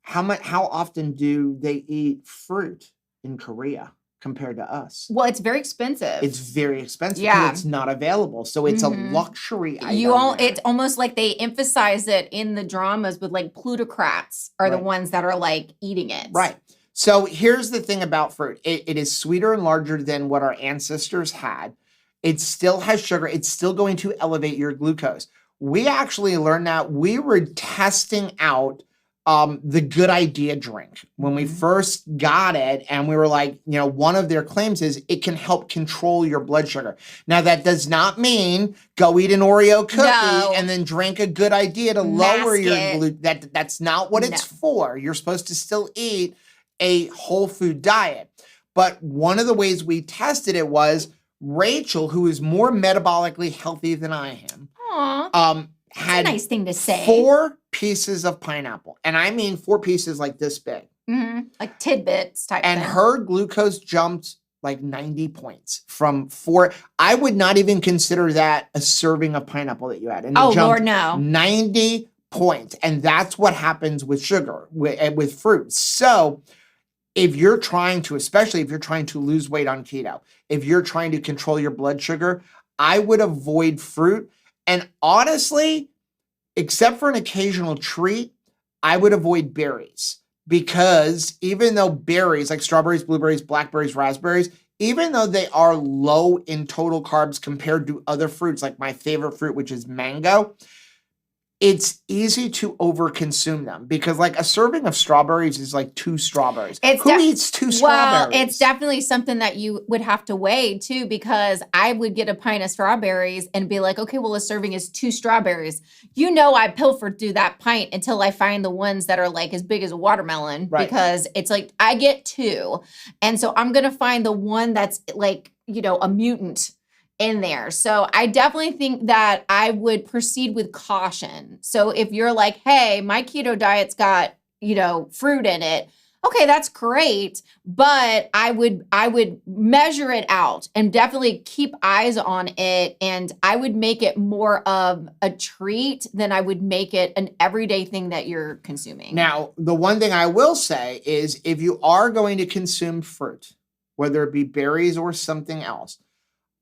How often do they eat fruit in Korea compared to us? Well, it's very expensive. It's very expensive. Yeah. It's not available. So it's a luxury item. It's almost like they emphasize it in the dramas with like plutocrats are the ones that are like eating it. Right. So here's the thing about fruit. It is sweeter and larger than what our ancestors had. It still has sugar. It's still going to elevate your glucose. We actually learned that we were testing out the Good Idea drink when we first got it. And we were like, one of their claims is it can help control your blood sugar. Now, that does not mean go eat an Oreo cookie and then drink a Good Idea to lower your glucose. That's not what it's for. You're supposed to still eat a whole food diet. But one of the ways we tested it was Rachel, who is more metabolically healthy than I am, had a nice thing to say. 4 pieces of pineapple. And I mean 4 pieces like this big. Mm-hmm. Like tidbits type and thing. Her glucose jumped like 90 points from 4. I would not even consider that a serving of pineapple that you had. And Lord, no. 90 points. And that's what happens with sugar, with fruit. So if you're trying to, especially if you're trying to lose weight on keto, if you're trying to control your blood sugar, I would avoid fruit. And honestly, except for an occasional treat, I would avoid berries because even though berries like strawberries, blueberries, blackberries, raspberries, even though they are low in total carbs compared to other fruits, like my favorite fruit, which is mango, it's easy to overconsume them because like a serving of strawberries is like 2 strawberries. Who eats 2 strawberries? Well, it's definitely something that you would have to weigh too, because I would get a pint of strawberries and be like, okay, well, a serving is 2 strawberries. I pilfer through that pint until I find the ones that are like as big as a watermelon because it's like I get 2. And so I'm going to find the one that's like, a mutant in there. So I definitely think that I would proceed with caution. So if you're like, hey, my keto diet's got, fruit in it. Okay, that's great. But I would measure it out and definitely keep eyes on it. And I would make it more of a treat than I would make it an everyday thing that you're consuming. Now, the one thing I will say is if you are going to consume fruit, whether it be berries or something else,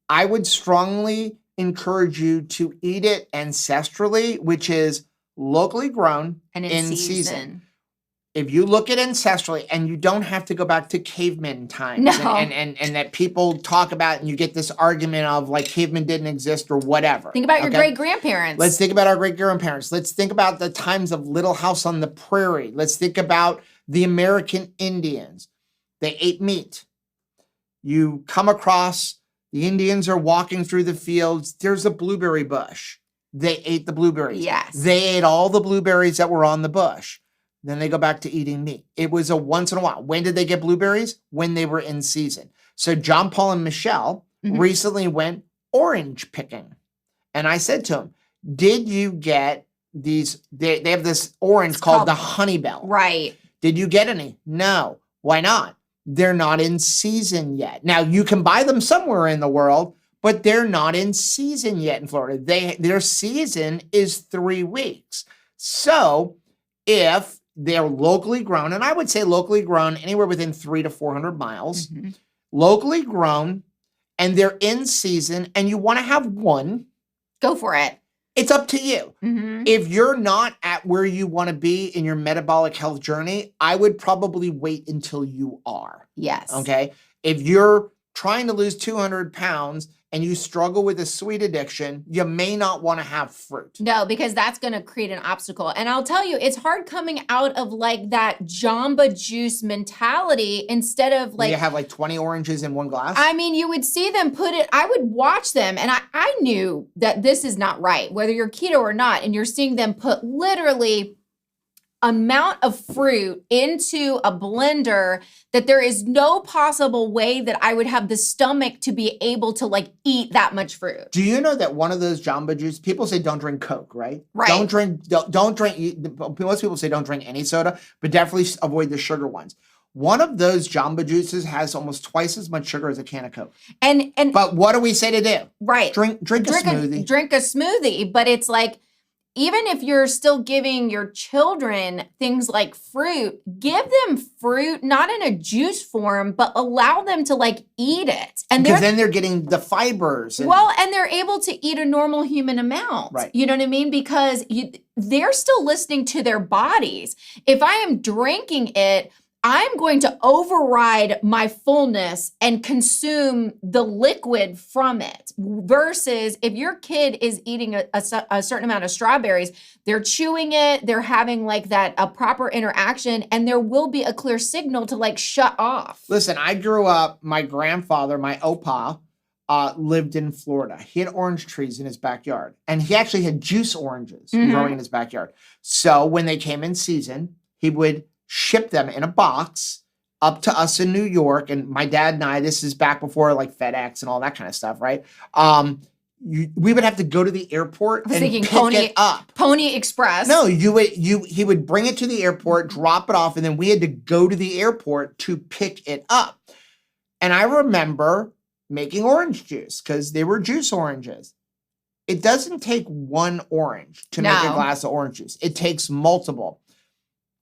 I would strongly encourage you to eat it ancestrally, which is locally grown and in season. If you look at ancestrally, and you don't have to go back to caveman times and that people talk about and you get this argument of like cavemen didn't exist or whatever. Think about your great-grandparents. Let's think about our great-grandparents. Let's think about the times of Little House on the Prairie. Let's think about the American Indians. They ate meat. You come across the Indians are walking through the fields. There's a blueberry bush. they ate the blueberries. Yes. They ate all the blueberries that were on the bush. Then they go back to eating meat. It was a once in a while. When did they get blueberries? When they were in season. So John Paul and Michelle recently went orange picking. And I said to him, did you get these? They have this orange called the Honey Bell. Right. Did you get any? No. Why not? They're not in season yet. Now, you can buy them somewhere in the world, but they're not in season yet in Florida. Their season is 3 weeks. So if they're locally grown, and I would say locally grown anywhere within 300 to 400 miles, locally grown, and they're in season, and you want to have one, go for it. It's up to you. If you're not at where you want to be in your metabolic health journey, I would probably wait until you are. Yes. Okay. If you're trying to lose 200 pounds and you struggle with a sweet addiction, you may not want to have fruit. No, because that's going to create an obstacle. And I'll tell you, it's hard coming out of like that Jamba Juice mentality instead of like... You have like 20 oranges in one glass? I mean, you would see them put it, I would watch them and I knew that this is not right, whether you're keto or not, and you're seeing them put literally amount of fruit into a blender that there is no possible way that I would have the stomach to be able to like eat that much fruit. Do you know that one of those Jamba Juice, people say don't drink Coke, right? Right. Don't drink, most people say don't drink any soda, but definitely avoid the sugar ones. One of those Jamba Juices has almost twice as much sugar as a can of Coke. But what do we say to do? Right. Drink a smoothie. Drink a smoothie, but it's like, even if you're still giving your children things like fruit, give them fruit, not in a juice form, but allow them to like eat it. And because then they're getting the fibers. And they're able to eat a normal human amount. Right. You know what I mean? Because they're still listening to their bodies. If I am drinking it, I'm going to override my fullness and consume the liquid from it. Versus if your kid is eating a certain amount of strawberries, they're chewing it, they're having like a proper interaction, and there will be a clear signal to like shut off. Listen, I grew up, my grandfather, my opa, lived in Florida. He had orange trees in his backyard, and he actually had juice oranges growing in his backyard. So when they came in season, he would ship them in a box up to us in New York. And my dad and I, this is back before like FedEx and all that kind of stuff, right? We would have to go to the airport and pick it up. Pony Express. No, he would bring it to the airport, drop it off, and then we had to go to the airport to pick it up. And I remember making orange juice because they were juice oranges. It doesn't take one orange to make a glass of orange juice. It takes multiple.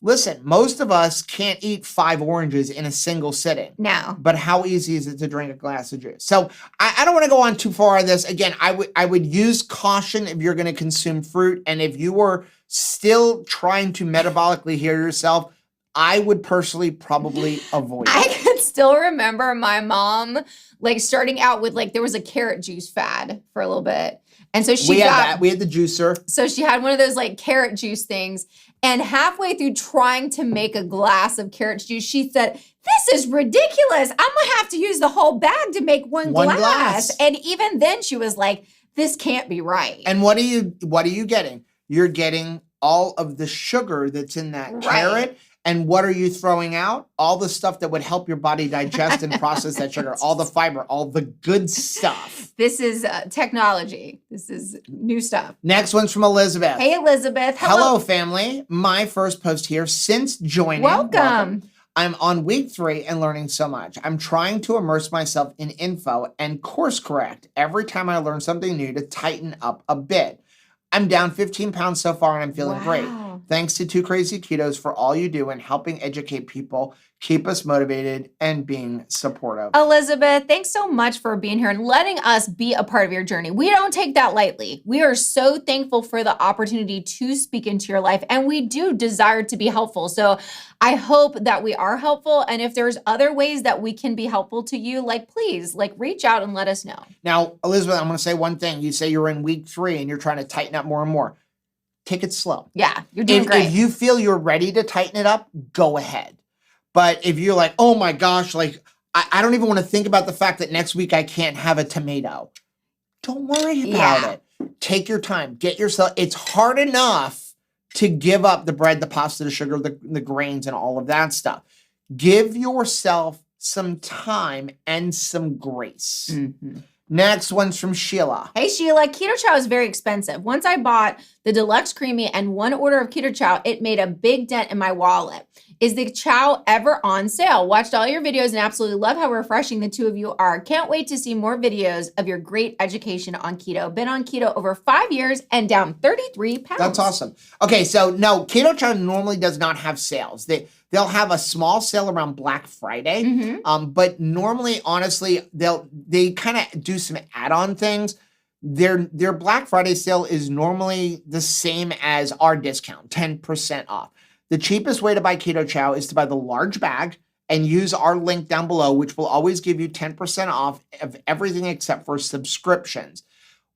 Listen, most of us can't eat 5 oranges in a single sitting. No. But how easy is it to drink a glass of juice? So I don't want to go on too far on this. Again, I would use caution if you're going to consume fruit. And if you are still trying to metabolically heal yourself, I would personally probably avoid it. I can still remember my mom like starting out with like, there was a carrot juice fad for a little bit. And so we had the juicer. So she had one of those like carrot juice things. And halfway through trying to make a glass of carrot juice, she said, "This is ridiculous. I'm going to have to use the whole bag to make one glass." And even then she was like, this can't be right. And what are you getting? You're getting all of the sugar that's in that carrot. And what are you throwing out? All the stuff that would help your body digest and process that sugar, all the fiber, all the good stuff. This is technology. This is new stuff. Next one's from Elizabeth. Hey, Elizabeth. Hello, family. My first post here since joining. Welcome. I'm on week 3 and learning so much. I'm trying to immerse myself in info and course correct every time I learn something new to tighten up a bit. I'm down 15 pounds so far and I'm feeling great. Thanks to 2 Crazy Ketos for all you do and helping educate people, keep us motivated, and being supportive. Elizabeth, thanks so much for being here and letting us be a part of your journey. We don't take that lightly. We are so thankful for the opportunity to speak into your life, and we do desire to be helpful. So I hope that we are helpful. And if there's other ways that we can be helpful to you, like please, like reach out and let us know. Now, Elizabeth, I'm going to say one thing. You say you're in week 3 and you're trying to tighten up more and more. Take it slow. Yeah, you're doing great. If you feel you're ready to tighten it up, go ahead. But if you're like, oh my gosh, like I don't even want to think about the fact that next week I can't have a tomato. Don't worry about it. Take your time. Get yourself, it's hard enough to give up the bread, the pasta, the sugar, the grains, and all of that stuff. Give yourself some time and some grace. Mm-hmm. Next one's from Sheila. Hey, Sheila, Keto Chow is very expensive. Once I bought the deluxe creamy and one order of Keto Chow, it made a big dent in my wallet. Is the chow ever on sale? Watched all your videos and absolutely love how refreshing the two of you are. Can't wait to see more videos of your great education on keto. Been on keto over 5 years and down 33 pounds. That's awesome. Okay, so no, Keto Chow normally does not have sales. They'll have a small sale around Black Friday, but normally, honestly, they kind of do some add-on things. Their Black Friday sale is normally the same as our discount, 10% off. The cheapest way to buy Keto Chow is to buy the large bag and use our link down below, which will always give you 10% off of everything except for subscriptions.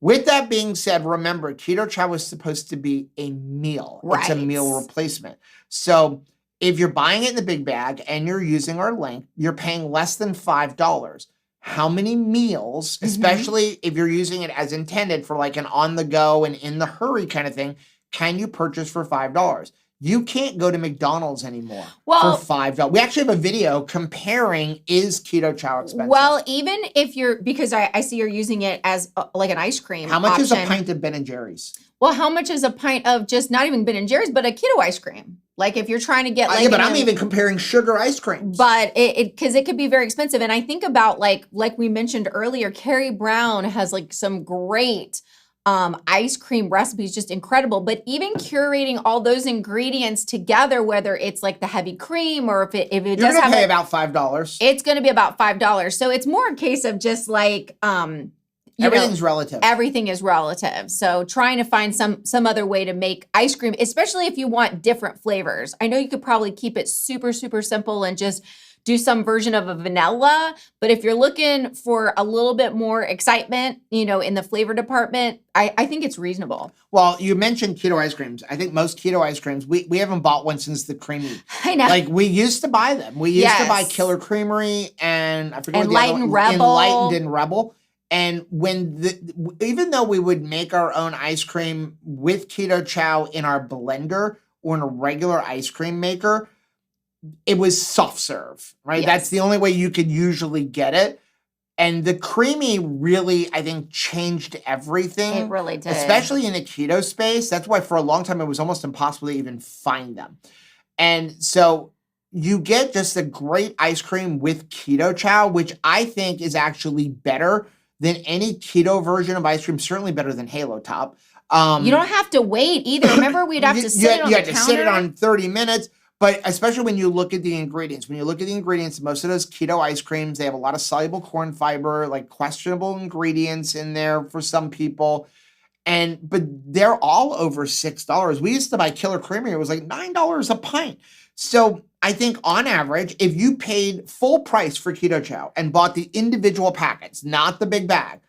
With that being said, remember, Keto Chow is supposed to be a meal. Right. It's a meal replacement. So if you're buying it in the big bag and you're using our link, you're paying less than $5. How many meals, especially if you're using it as intended for like an on-the-go and in the hurry kind of thing, can you purchase for $5? You can't go to McDonald's anymore for $5. We actually have a video comparing, is Keto Chow expensive? Well, even if you're, because I see you're using it as like an ice cream How much option. is a pint of Ben & Jerry's? Well, how much is a pint of just not even Ben & Jerry's, but a keto ice cream? Like if you're trying to get like... yeah, but I'm even comparing sugar ice creams. But because it could be very expensive. And I think about like we mentioned earlier, Carrie Brown has like some great ice cream recipes, just incredible. But even curating all those ingredients together, whether it's like the heavy cream or if it You're does gonna have pay about $5. it's going to be about $5. So it's more a case of just like, Everything's relative. Everything is relative. So trying to find some other way to make ice cream, especially if you want different flavors. I know you could probably keep it super, super simple and just do some version of a vanilla. But if you're looking for a little bit more excitement, in the flavor department, I think it's reasonable. Well, you mentioned keto ice creams. I think most keto ice creams, we haven't bought one since the creamy. I know. Like we used to buy them. We used to buy Killer Creamery and I forget what the other one. Enlightened and Rebel. And even though we would make our own ice cream with Keto Chow in our blender or in a regular ice cream maker, it was soft serve, right? Yes. That's the only way you could usually get it. And the creamy really, I think, changed everything. It really did. Especially in the keto space. That's why for a long time it was almost impossible to even find them. And so you get just a great ice cream with Keto Chow, which I think is actually better than any keto version of ice cream, certainly better than Halo Top. You don't have to wait either. Remember, we'd have to sit it on the counter. You had to sit it on 30 minutes. But especially when you look at the ingredients, most of those keto ice creams, they have a lot of soluble corn fiber, like questionable ingredients in there for some people. But they're all over $6. We used to buy Killer Creamery. It was like $9 a pint. So I think on average, if you paid full price for Keto Chow and bought the individual packets, not the big bag,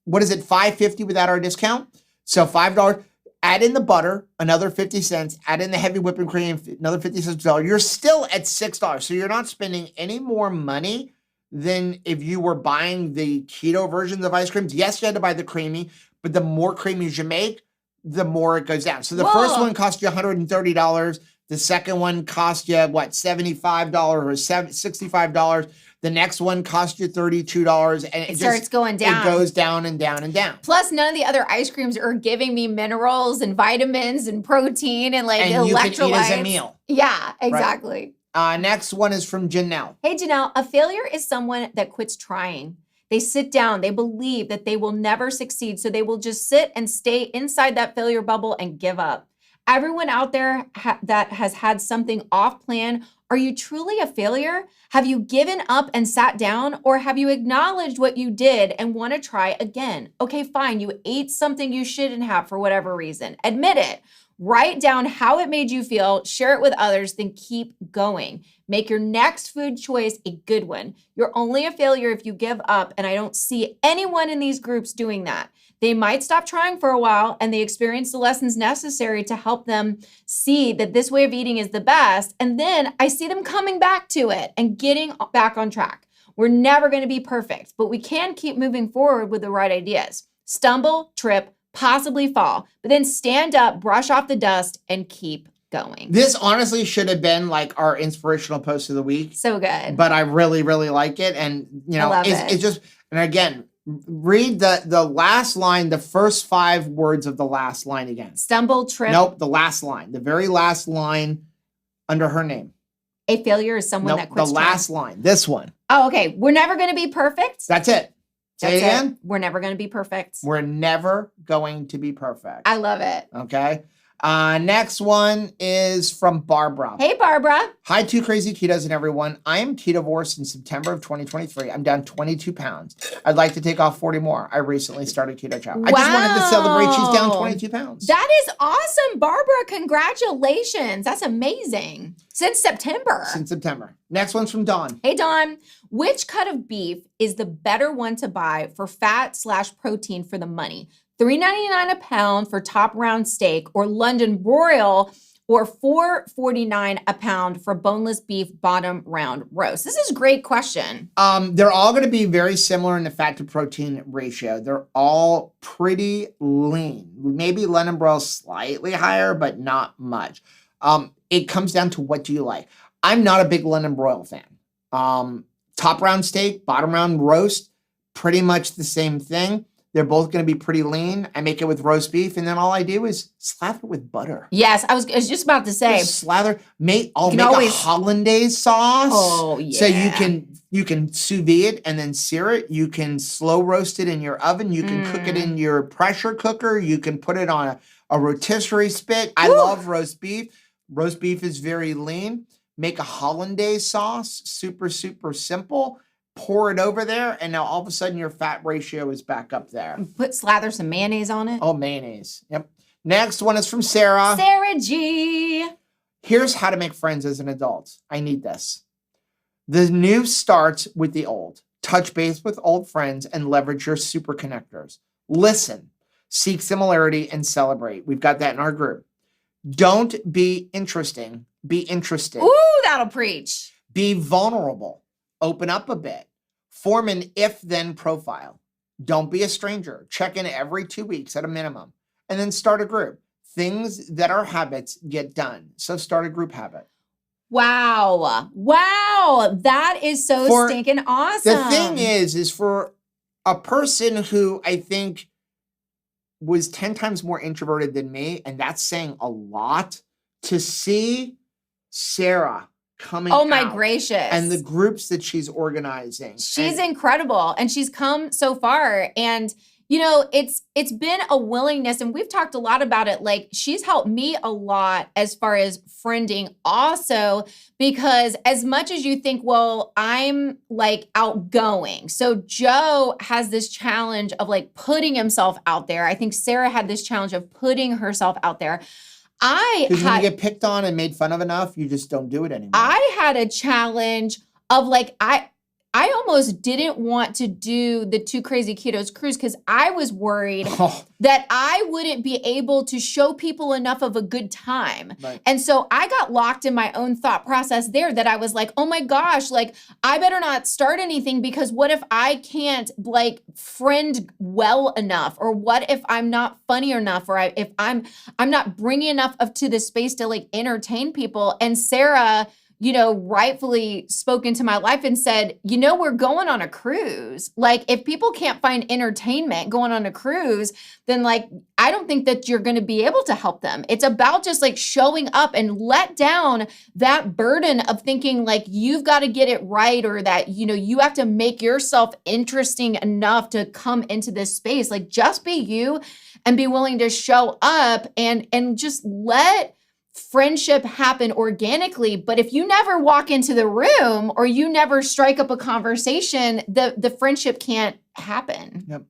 what is it, $5.50 without our discount? So $5. Add in the butter, another 50 cents. Add in the heavy whipping cream, another 50 cents. You're still at $6. So you're not spending any more money than if you were buying the keto versions of ice creams. Yes, you had to buy the creamy, but the more creamies you make, the more it goes down. So the first one cost you $130. The second one cost you, $75 or $65. The next one cost you $32. And it starts going down. It goes down and down and down. Plus, none of the other ice creams are giving me minerals and vitamins and protein and like and electrolytes. You can eat as a meal. Yeah, exactly. Right. Next one is from Janelle. Hey, Janelle, a failure is someone that quits trying. They sit down, they believe that they will never succeed, so they will just sit and stay inside that failure bubble and give up. Everyone out there that has had something off plan, are you truly a failure? Have you given up and sat down, or have you acknowledged what you did and want to try again? Okay, fine, you ate something you shouldn't have for whatever reason. Admit it. Write down how it made you feel, share it with others, then keep going. Make your next food choice a good one. You're only a failure if you give up, and I don't see anyone in these groups doing that. They might stop trying for a while and they experience the lessons necessary to help them see that this way of eating is the best. And then I see them coming back to it and getting back on track. We're never going to be perfect, but we can keep moving forward with the right ideas. Stumble, trip, possibly fall, but then stand up, brush off the dust, and keep going. This honestly should have been like our inspirational post of the week. So good. But I really, really like it. And, you know, it's just, and again, read the last line, the first 5 words of the last line again. Stumble, trip. Nope, the last line, the very last line under her name. A failure is someone that quits the last line, this one. Oh, okay. We're never going to be perfect. That's it. Say it again. We're never going to be perfect. We're never going to be perfect. I love it. Okay. Next one is from Barbara. Hey, Barbara. Hi, Two Crazy Ketos and everyone. I am ketovore since September of 2023. I'm down 22 pounds. I'd like to take off 40 more. I recently started Keto Chow. I just wanted to celebrate she's down 22 pounds. That is awesome, Barbara. Congratulations. That's amazing. Since September. Next one's from Dawn. Hey, Dawn. Which cut of beef is the better one to buy for fat/protein for the money? $3.99 a pound for top round steak, or London broil, or $4.49 a pound for boneless beef bottom round roast? This is a great question. They're all going to be very similar in the fat to protein ratio. They're all pretty lean. Maybe London broil slightly higher, but not much. It comes down to what do you like. I'm not a big London broil fan. Top round steak, bottom round roast, pretty much the same thing. They're both going to be pretty lean. I make it with roast beef, and then all I do is slather it with butter. Yes, I was just about to say. Just slather. I'll make a hollandaise sauce. Oh, yeah. So you can sous vide it and then sear it. You can slow roast it in your oven. You can cook it in your pressure cooker. You can put it on a rotisserie spit. I love roast beef. Roast beef is very lean. Make a hollandaise sauce. Super, super simple. Pour it over there, and now all of a sudden your fat ratio is back up there. Slather some mayonnaise on it. Oh, mayonnaise. Yep. Next one is from Sarah. Sarah G. Here's how to make friends as an adult. I need this. The new starts with the old. Touch base with old friends and leverage your super connectors. Listen, seek similarity, and celebrate. We've got that in our group. Don't be interesting. Be interested. Ooh, that'll preach. Be vulnerable. Open up a bit. Form an if-then profile. Don't be a stranger. Check in every 2 weeks at a minimum. And then start a group. Things that are habits get done. So start a group habit. Wow. Wow. That is so stinking awesome. The thing is for a person who I think was 10 times more introverted than me, and that's saying a lot, to see Sarah coming out. Oh my gracious. And the groups that she's organizing. She's incredible. And she's come so far. And, you know, it's been a willingness, and we've talked a lot about it. Like, she's helped me a lot as far as friending also, because as much as you think, well, I'm like outgoing. So Joe has this challenge of like putting himself out there. I think Sarah had this challenge of putting herself out there. Because when you get picked on and made fun of enough, you just don't do it anymore. I had a challenge of like, I almost didn't want to do the Two Crazy Ketos cruise because I was worried that I wouldn't be able to show people enough of a good time. Right. And so I got locked in my own thought process there that I was like, oh my gosh, like I better not start anything, because what if I can't like friend well enough? Or what if I'm not funny enough? Or if I'm not bringing enough up to the space to like entertain people? And Sarah, you know, rightfully spoke into my life and said, you know, we're going on a cruise. Like, if people can't find entertainment going on a cruise, then like, I don't think that you're going to be able to help them. It's about just like showing up and let down that burden of thinking like you've got to get it right, or that, you know, you have to make yourself interesting enough to come into this space. Like, just be you and be willing to show up and just let friendship happen organically. But if you never walk into the room or you never strike up a conversation, the friendship can't happen. Yep.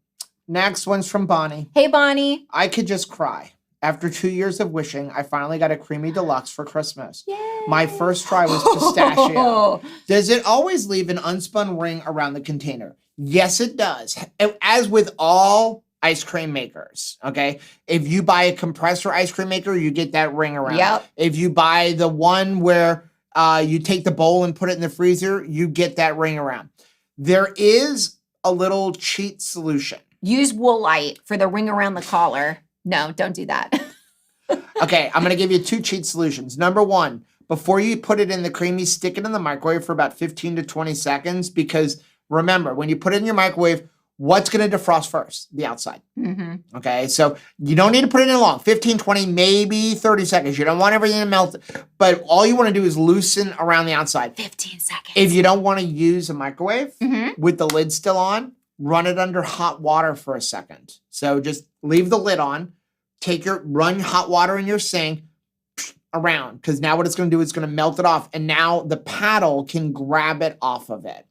Next one's from Bonnie. Hey, Bonnie. I could just cry. After 2 years of wishing, I finally got a creamy deluxe for Christmas. Yay. My first try was pistachio. Does it always leave an unspun ring around the container? Yes, it does. As with all ice cream makers, okay? If you buy a compressor ice cream maker, you get that ring around. Yep. If you buy the one where you take the bowl and put it in the freezer, you get that ring around. There is a little cheat solution, Use Woolite for the ring around the collar. No, don't do that. Okay, I'm going to give you 2 cheat solutions. Number 1, before you put it in the creamy, stick it in the microwave for about 15 to 20 seconds because remember, when you put it in your microwave, what's going to defrost first? The outside. Mm-hmm. Okay, so you don't need to put it in long. 15, 20, maybe 30 seconds. You don't want everything to melt, but all you want to do is loosen around the outside. 15 seconds. If you don't want to use a microwave Mm-hmm. with the lid still on, run it under hot water for a second. So just leave the lid on, run hot water in your sink around, because now what it's going to do is going to melt it off, and now the paddle can grab it off of it.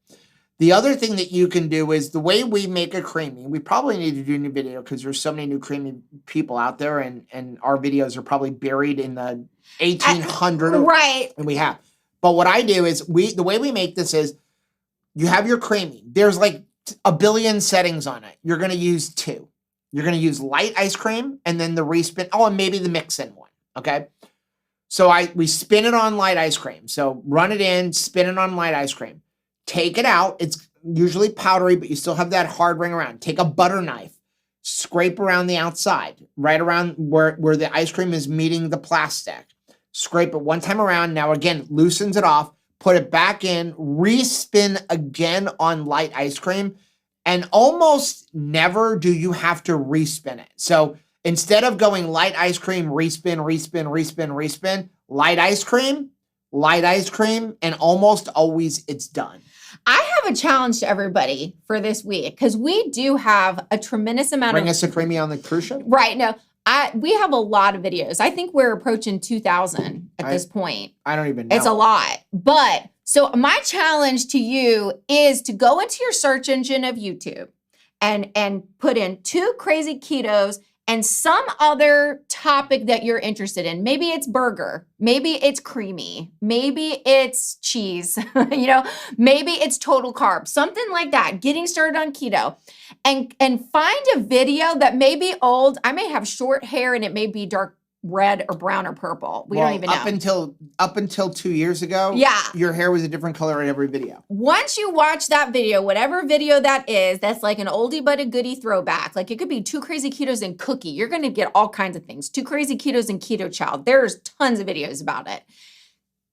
The other thing that you can do is the way we make a creamy, we probably need to do a new video because there's so many new creamy people out there, and our videos are probably buried in the 1800. Right. And we have. But what I do is the way we make this is you have your creamy. There's like a billion settings on it. You're going to use 2. You're going to use light ice cream and then the respin. Oh, and maybe the mix-in one. Okay. So we spin it on light ice cream. So run it in, spin it on light ice cream. Take it out. It's usually powdery, but you still have that hard ring around. Take a butter knife, scrape around the outside, right around where the ice cream is meeting the plastic. Scrape it one time around. Now, again, loosens it off. Put it back in, respin again on light ice cream, and almost never do you have to respin it. So instead of going light ice cream, respin, light ice cream, and almost always it's done. I have a challenge to everybody for this week because we do have a tremendous amount Bring us a creamy on the cruise ship? Right. No, we have a lot of videos. I think we're approaching 2,000 at this point. I don't even know. It's a lot. But so my challenge to you is to go into your search engine of YouTube and put in 2 crazy ketos and some other topic that you're interested in. Maybe it's burger, maybe it's creamy, maybe it's cheese, maybe it's total carbs, something like that, getting started on keto. And find a video that may be old. I may have short hair and it may be dark red or brown or purple. We don't even know. Up until 2 years ago, yeah, your hair was a different color in every video. Once you watch that video, whatever video that is, that's like an oldie but a goodie throwback. Like it could be 2 crazy ketos and cookie. You're going to get all kinds of things. 2 crazy ketos and keto chow. There's tons of videos about it.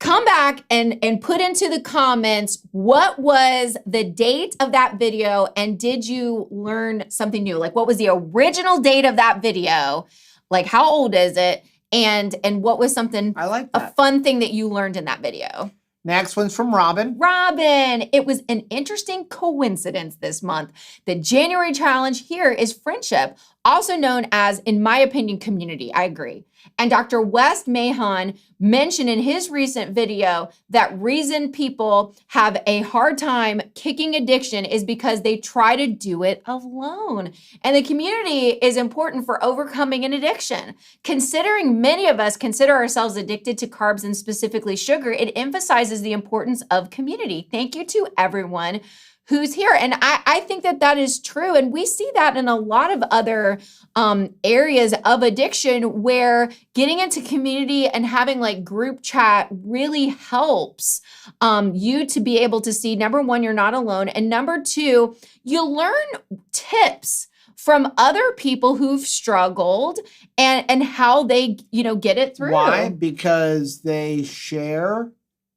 Come back and put into the comments what was the date of that video and did you learn something new? Like what was the original date of that video? Like how old is it? And what was something, I like that. a fun thing that you learned in that video? Next one's from Robin. Robin, it was an interesting coincidence this month. The January challenge here is friendship, also known as, in my opinion, community. I agree. And Dr. West Mahon mentioned in his recent video that reason people have a hard time kicking addiction is because they try to do it alone. And the community is important for overcoming an addiction. Considering many of us consider ourselves addicted to carbs and specifically sugar, it emphasizes the importance of community. Thank you to everyone who's here. And I think that is true. And we see that in a lot of other areas of addiction where getting into community and having like group chat really helps you to be able to see, number 1, you're not alone. And number 2, you learn tips from other people who've struggled and how they, get it through. Why? Because they share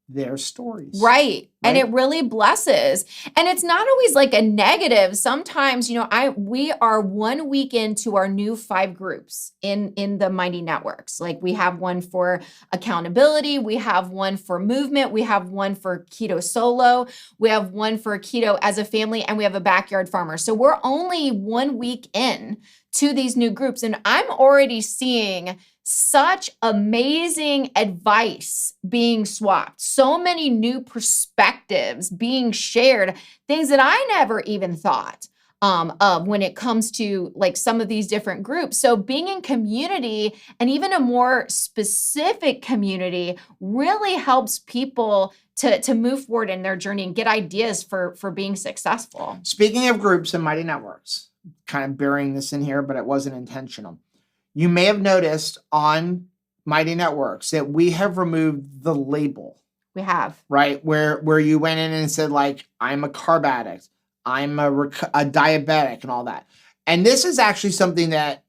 their stories. Right. And it really blesses. And it's not always like a negative. Sometimes, we are 1 week into our new 5 groups in the Mighty Networks. Like we have one for accountability. We have one for movement. We have one for keto solo. We have one for keto as a family, and we have a backyard farmer. So we're only 1 week in to these new groups. And I'm already seeing such amazing advice being swapped, so many new perspectives being shared, things that I never even thought of when it comes to like some of these different groups. So being in community and even a more specific community really helps people to move forward in their journey and get ideas for being successful. Speaking of groups and Mighty Networks, kind of burying this in here, but it wasn't intentional. You may have noticed on Mighty Networks that we have removed the label. We have. Right? Where you went in and said, like, I'm a carb addict. I'm a diabetic and all that. And this is actually something that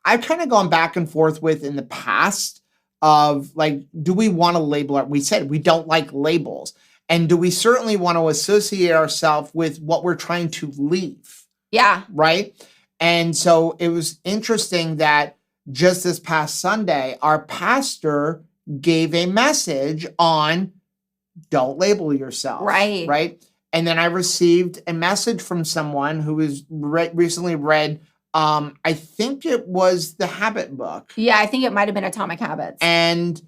I've kind of gone back and forth with in the past of like, do we want to label it? We said we don't like labels. And do we certainly want to associate ourselves with what we're trying to leave? Yeah. Right? And so it was interesting that just this past Sunday, our pastor gave a message on don't label yourself. Right. Right. And then I received a message from someone who was recently read, I think it was the Habit book. Yeah, I think it might have been Atomic Habits. And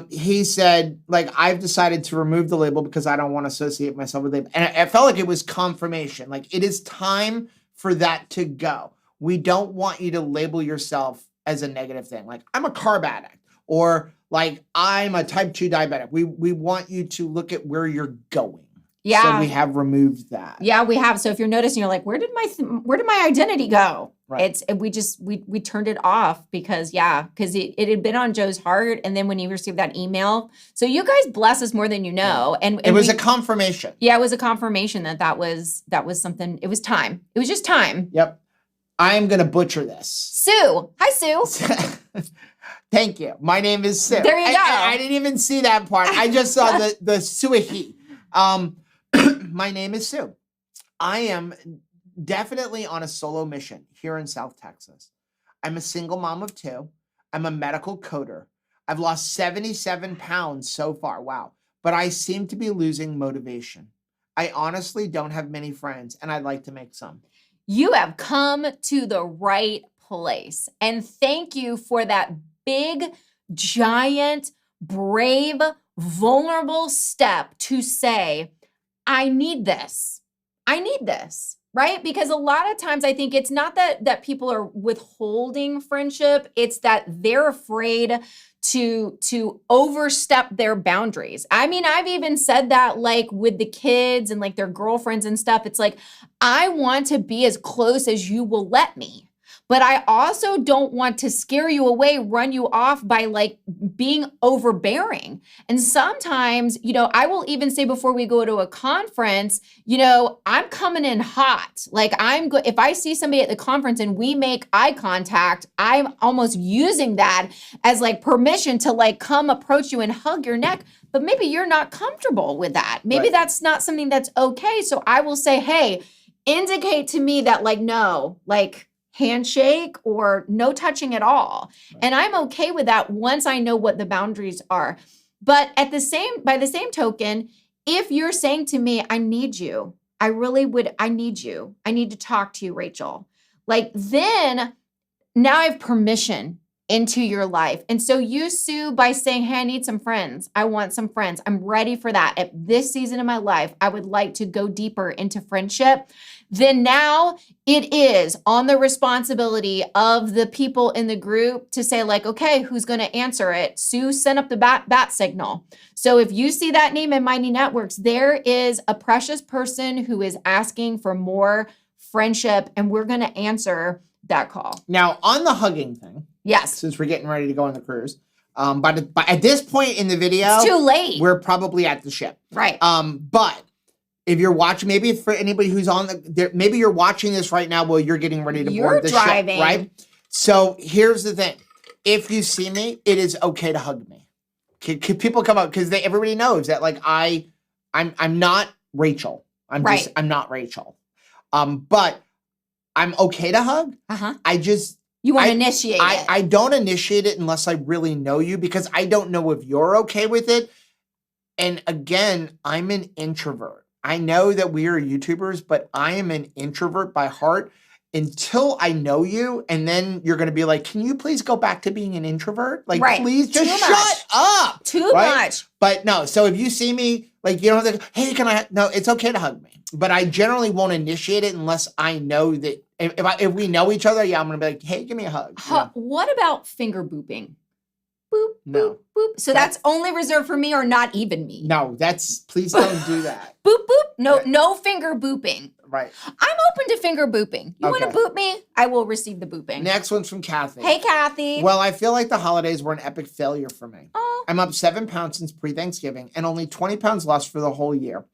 he said, like, I've decided to remove the label because I don't want to associate myself with it. And I felt like it was confirmation. Like, it is time for that to go. We don't want you to label yourself as a negative thing. Like, I'm a carb addict, or like, I'm a type 2 diabetic. We want you to look at where you're going. Yeah. So we have removed that. Yeah, we have. So if you're noticing, you're like, where did my identity go? Right. We turned it off because it had been on Joe's heart. And then when he received that email, so you guys bless us more than you know. Yeah. And it was a confirmation. Yeah, it was a confirmation that was something. It was time. It was just time. Yep. I am going to butcher this. Sue. Hi, Sue. Thank you. My name is Sue. There you go. I didn't even see that part. I just saw the Suahi. My name is Sue. I am definitely on a solo mission here in South Texas. I'm a single mom of 2. I'm a medical coder. I've lost 77 pounds so far. Wow. But I seem to be losing motivation. I honestly don't have many friends, and I'd like to make some. You have come to the right place. And thank you for that big, giant, brave, vulnerable step to say, I need this. I need this, right? Because a lot of times I think it's not that people are withholding friendship. It's that they're afraid to overstep their boundaries. I mean, I've even said that like with the kids and like their girlfriends and stuff. It's like, I want to be as close as you will let me. But I also don't want to scare you away, run you off by like being overbearing. And sometimes, I will even say before we go to a conference, I'm coming in hot. Like if I see somebody at the conference and we make eye contact, I'm almost using that as like permission to like come approach you and hug your neck. But maybe you're not comfortable with that. Maybe Right. That's not something that's okay. So I will say, hey, indicate to me that like, no, like, handshake or no touching at all. Right. And I'm okay with that once I know what the boundaries are. But by the same token, if you're saying to me, I need you, I need you. I need to talk to you, Rachel. Like then now I have permission into your life. And so you, Sue, by saying, hey, I need some friends. I want some friends. I'm ready for that. At this season of my life, I would like to go deeper into friendship. Then now it is on the responsibility of the people in the group to say like, okay, who's going to answer it? Sue sent up the bat signal. So if you see that name in Mighty Networks, there is a precious person who is asking for more friendship, and we're going to answer that call. Now, on the hugging thing. Yes. Since we're getting ready to go on the cruise. But at this point in the video, it's too late. We're probably at the ship. Right. But if you're watching, maybe for anybody who's on maybe you're watching this right now while you're getting ready to board the driving. ship, right? So here's the thing. If you see me, it is okay to hug me. Can people come up? Because everybody knows that like I'm not Rachel. I'm not Rachel. But I'm okay to hug. Uh-huh. You want to initiate it. I don't initiate it unless I really know you, because I don't know if you're okay with it. And again, I'm an introvert. I know that we are YouTubers, but I am an introvert by heart until I know you. And then you're going to be like, can you please go back to being an introvert? Like, please just shut up. Too much. But no, so if you see me, like, you don't have to, hey, no, it's okay to hug me. But I generally won't initiate it unless I know that if we know each other, I'm going to be like, hey, give me a hug. What about finger booping? Boop, no. boop, boop. So that's only reserved for me or not even me? No, please don't do that. Boop, boop. No finger booping. Right. I'm open to finger booping. You want to boop me? I will receive the booping. Next one's from Kathy. Hey, Kathy. Well, I feel like the holidays were an epic failure for me. Oh. I'm up 7 pounds since pre-Thanksgiving and only 20 pounds lost for the whole year.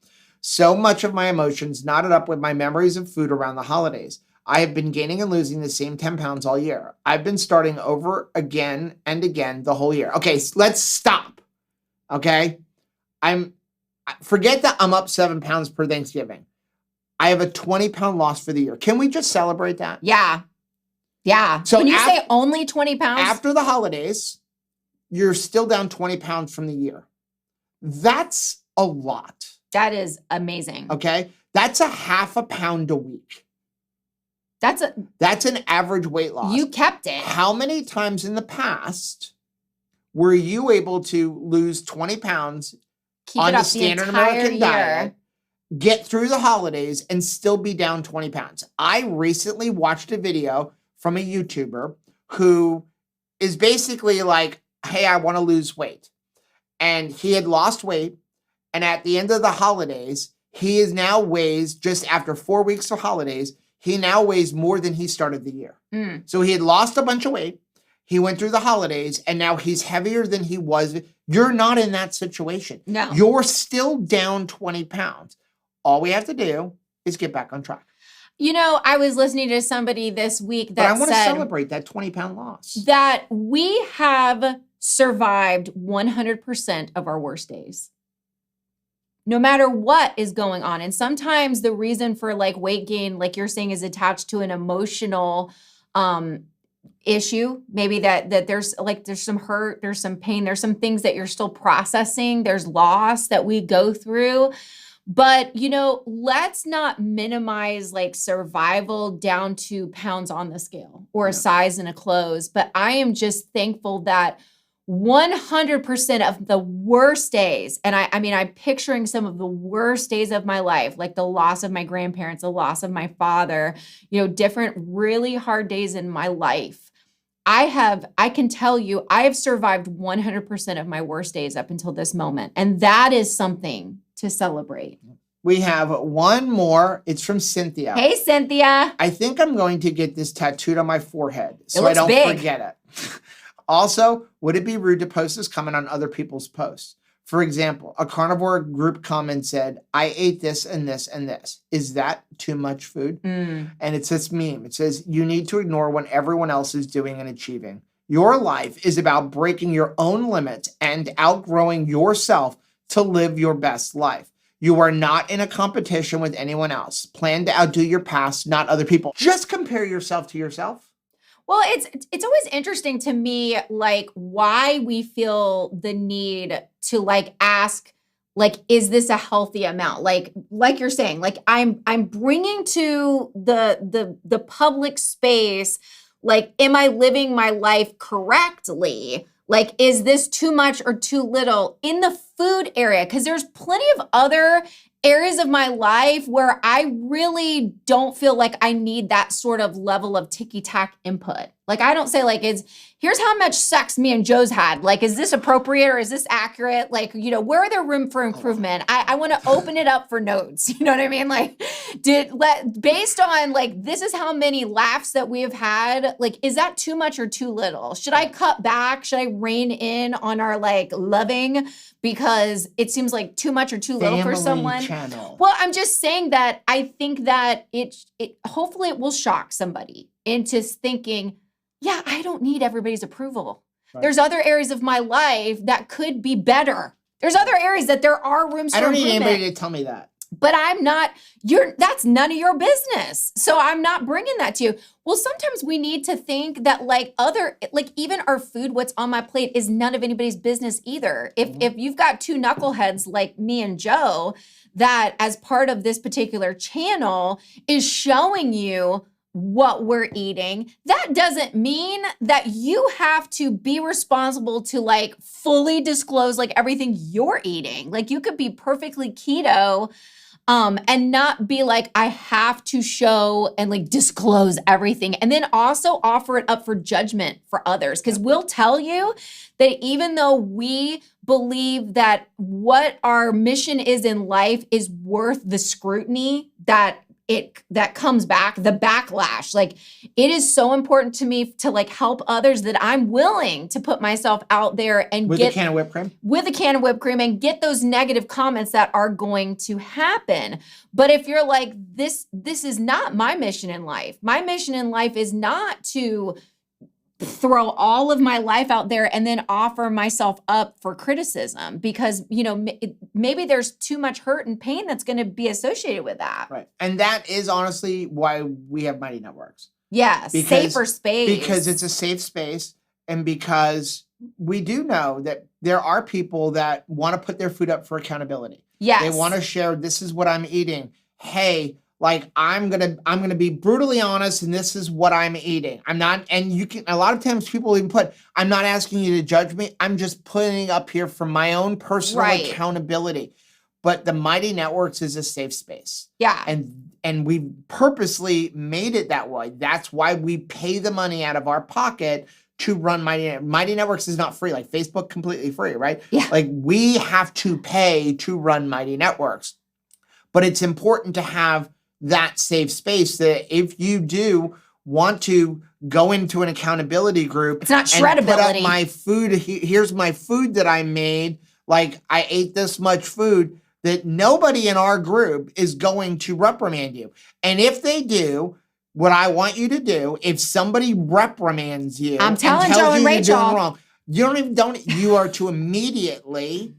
So much of my emotions knotted up with my memories of food around the holidays. I have been gaining and losing the same 10 pounds all year. I've been starting over again and again the whole year. Okay, let's stop. Okay? Forget that I'm up 7 pounds per Thanksgiving. I have a 20-pound loss for the year. Can we just celebrate that? Yeah. Yeah. So when you say only 20 pounds? After the holidays, you're still down 20 pounds from the year. That's a lot. That is amazing. Okay? That's a half a pound a week. That's an average weight loss. You kept it. How many times in the past were you able to lose 20 pounds on the standard American diet, get through the holidays, and still be down 20 pounds? I recently watched a video from a YouTuber who is basically like, hey, I want to lose weight. And he had lost weight. And at the end of the holidays, he is now weighs, just after 4 weeks of holidays, he now weighs more than he started the year. So he had lost a bunch of weight. He went through the holidays, and now he's heavier than he was. You're not in that situation. No. You're still down 20 pounds. All we have to do is get back on track. You know, I was listening to somebody this week that but I want to said celebrate that 20-pound loss. That we have survived 100% of our worst days. No matter what is going on. And sometimes the reason for like weight gain, like you're saying, is attached to an emotional issue. Maybe that there's some hurt, there's some pain, there's some things that you're still processing. There's loss that we go through. But, you know, let's not minimize like survival down to pounds on the scale or a size in a clothes. But I am just thankful that 100% of the worst days, and I mean, I'm picturing some of the worst days of my life, like the loss of my grandparents, the loss of my father, you know, different really hard days in my life. I can tell you, I have survived 100% of my worst days up until this moment. And that is something to celebrate. We have one more. It's from Cynthia. Hey, Cynthia. I think I'm going to get this tattooed on my forehead so I don't big. Forget it. Also, would it be rude to post this comment on other people's posts? For example, a carnivore group comment said, I ate this and this and this. Is that too much food? And it's this meme. It says, you need to ignore what everyone else is doing and achieving. Your life is about breaking your own limits and outgrowing yourself to live your best life. You are not in a competition with anyone else. Plan to outdo your past, not other people. Just compare yourself to yourself. Well, it's always interesting to me, like, why we feel the need to like ask, like, is this a healthy amount? Like you're saying, like I'm bringing to the public space, like, am I living my life correctly? Like, is this too much or too little in the food area? Because there's plenty of other areas of my life where I really don't feel like I need that sort of level of ticky-tack input. Like, I don't say like, here's how much sex me and Joe's had. Like, is this appropriate or is this accurate? Like, you know, where are there room for improvement? I want to open it up for notes. You know what I mean? Like, based on like, this is how many laughs that we have had. Like, is that too much or too little? Should I cut back? Should I rein in on our like loving because it seems like too much or too little for someone? Channel. Well, I'm just saying that I think that it hopefully it will shock somebody into thinking, yeah, I don't need everybody's approval. Right. There's other areas of my life that could be better. There's other areas that there are rooms for improvement. I don't need anybody to tell me that. But I'm not, that's none of your business. So I'm not bringing that to you. Well, sometimes we need to think that like even our food, what's on my plate is none of anybody's business either. If you've got two knuckleheads like me and Joe, that as part of this particular channel is showing you what we're eating, that doesn't mean that you have to be responsible to like fully disclose like everything you're eating. Like you could be perfectly keto and not be like, I have to show and like disclose everything. And then also offer it up for judgment for others. Because we'll tell you that even though we believe that what our mission is in life is worth the scrutiny that that comes back, the backlash. Like, it is so important to me to like help others that I'm willing to put myself out there and with get a can of whipped cream. With a can of whipped cream and get those negative comments that are going to happen. But if you're like, this is not my mission in life. My mission in life is not to throw all of my life out there and then offer myself up for criticism because, you know, maybe there's too much hurt and pain that's going to be associated with that. Right. And that is honestly why we have Mighty Networks. Yes. Safer space. Because it's a safe space and because we do know that there are people that want to put their food up for accountability. Yes. They want to share, this is what I'm eating. Hey, like I'm gonna be brutally honest, and this is what I'm eating. I'm not, and you can. A lot of times, people even put, "I'm not asking you to judge me. I'm just putting it up here for my own personal accountability." But the Mighty Networks is a safe space. Yeah, and we purposely made it that way. That's why we pay the money out of our pocket to run Mighty Networks is not free. Like Facebook, completely free, right? Yeah. Like we have to pay to run Mighty Networks, but it's important to have that safe space that if you do want to go into an accountability group, it's not shreddability. And put up my food. Here's my food that I made. Like I ate this much food, that nobody in our group is going to reprimand you. And if they do, what I want you to do, if somebody reprimands you, I'm telling Joe and Rachel, you're wrong, you are to immediately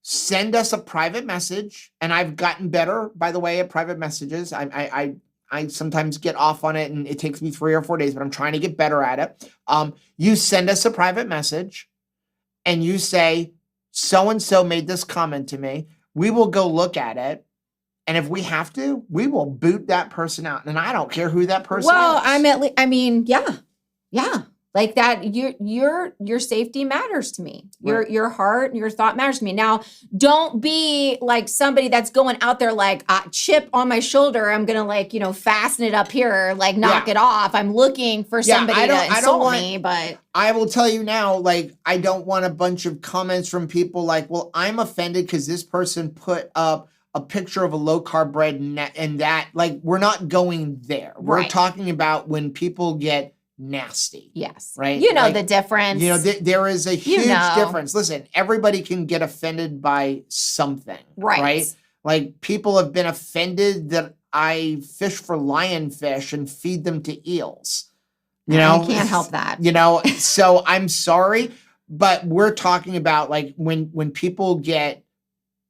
send us a private message. And I've gotten better, by the way, at private messages. I sometimes get off on it and it takes me 3 or 4 days, but I'm trying to get better at it. You send us a private message and you say, so-and-so made this comment to me. We will go look at it. And if we have to, we will boot that person out. And I don't care who that person is. Well, yeah. Like that, your safety matters to me. Right. Your heart, your thought matters to me. Now, don't be like somebody that's going out there like chip on my shoulder. I'm gonna like fasten it up here, like knock it off. I'm looking for somebody to insult me, but I will tell you now, like I don't want a bunch of comments from people like, well, I'm offended because this person put up a picture of a low carb bread and that like we're not going there. We're talking about when people get nasty. Yes. Right? You know the difference. There is a huge difference. Listen, everybody can get offended by something. Right? Like people have been offended that I fish for lionfish and feed them to eels. I can't help that. So I'm sorry, but we're talking about like when people get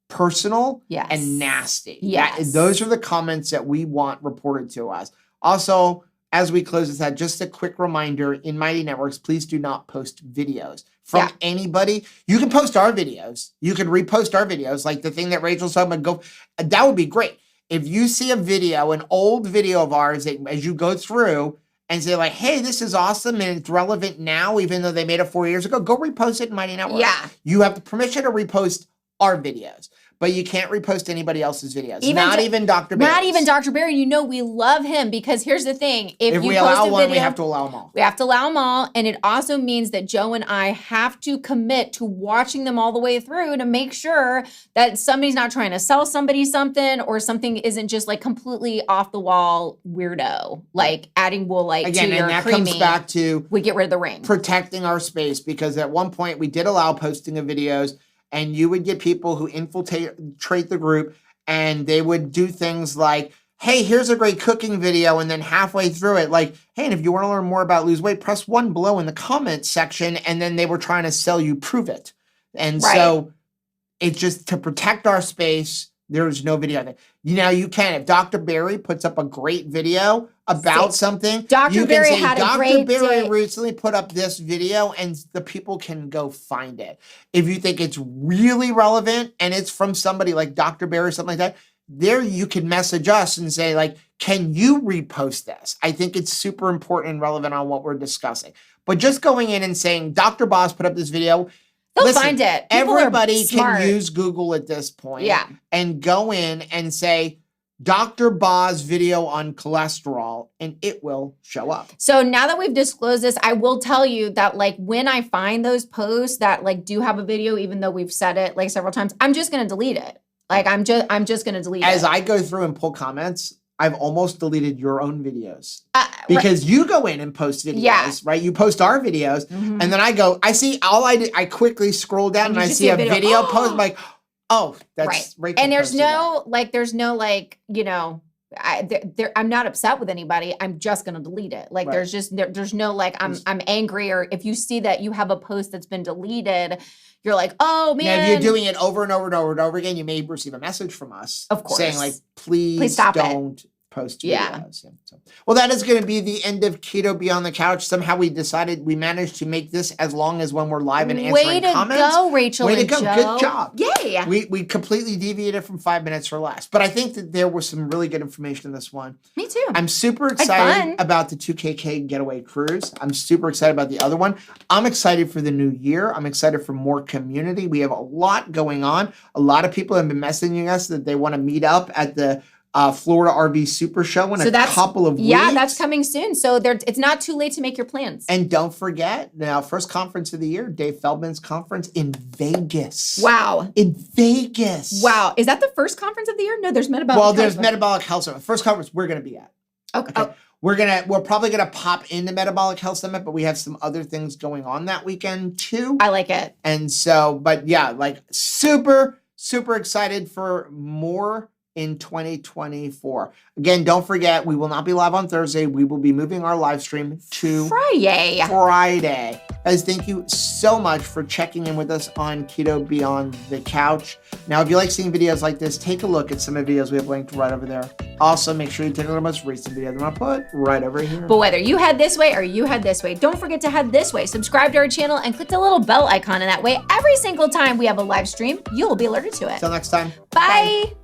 personal and nasty. Yes. Those are the comments that we want reported to us. Also, as we close this out, just a quick reminder, in Mighty Networks, please do not post videos from anybody. You can post our videos. You can repost our videos, like the thing that Rachel's talking about. That would be great. If you see a video, an old video of ours, that, as you go through and say like, hey, this is awesome and it's relevant now, even though they made it 4 years ago, go repost it in Mighty Networks. Yeah. You have the permission to repost our videos. But you can't repost anybody else's videos. Not even Dr. Barry. Not even Dr. Barry. We love him because here's the thing. If you we post allow a one, video, we have to allow them all. We have to allow them all. And it also means that Joe and I have to commit to watching them all the way through to make sure that somebody's not trying to sell somebody something or something isn't just like completely off the wall weirdo, like adding woolite to your creamy. And that comes back to we get rid of the ring. Protecting our space, because at one point we did allow posting of videos. And you would get people who infiltrate the group and they would do things like, hey, here's a great cooking video. And then halfway through it, like, hey, and if you want to learn more about lose weight, press 1 below in the comments section. And then they were trying to sell you Prove It. And so it's just to protect our space. There's no video of it. You can. If Dr. Barry puts up a great video about something, Dr. Barry had a great Dr. Barry day. recently put up this video and the people can go find it. If you think it's really relevant and it's from somebody like Dr. Barry or something like that, there you can message us and say like, can you repost this? I think it's super important and relevant on what we're discussing. But just going in and saying, Dr. Boss put up this video, they'll find it. People everybody can use Google at this point and go in and say, Dr. Boz video on cholesterol, and it will show up. So now that we've disclosed this, I will tell you that like when I find those posts that like do have a video, even though we've said it like several times, I'm just going to delete it. Like I'm just going to delete it. As I go through and pull comments, I've almost deleted your own videos. Because you go in and post videos, right? You post our videos, and then I see all I did. I quickly scroll down and I see a video post. I'm like, oh, that's Rachel. And there's no I'm not upset with anybody. I'm just gonna delete it. Like there's no like I'm angry, or if you see that you have a post that's been deleted, you're like, oh man. Now, if you're doing it over and over and over and over again, you may receive a message from us, of course, saying like, please stop don't post videos. So, well, that is going to be the end of Keto Beyond the Couch. Somehow we managed to make this as long as when we're live and answering comments. Way to go, Rachel. Way to go. Good job. Yay. We completely deviated from 5 minutes or less. But I think that there was some really good information in this one. Me too. I'm super excited about the 2KK Getaway Cruise. I'm super excited about the other one. I'm excited for the new year. I'm excited for more community. We have a lot going on. A lot of people have been messaging us that they want to meet up at the Florida RV Super Show in a couple of weeks. Yeah, that's coming soon. So it's not too late to make your plans. And don't forget, now, first conference of the year, Dave Feldman's conference in Vegas. Wow. In Vegas. Wow. Is that the first conference of the year? No, there's Metabolic Well, there's Metabolic Health Summit. First conference we're going to be at. Okay. Oh. We're probably going to pop into Metabolic Health Summit, but we have some other things going on that weekend too. I like it. And so, but yeah, like super, super excited for more in 2024. Again, don't forget, we will not be live on Thursday. We will be moving our live stream to Friday. Guys, thank you so much for checking in with us on Keto Beyond the Couch. Now, if you like seeing videos like this, take a look at some of the videos we have linked right over there. Also, make sure you take a look at the most recent video that I'm gonna put right over here. But whether you head this way or you head this way, don't forget to head this way. Subscribe to our channel and click the little bell icon, and that way, every single time we have a live stream, you will be alerted to it. Until next time. Bye.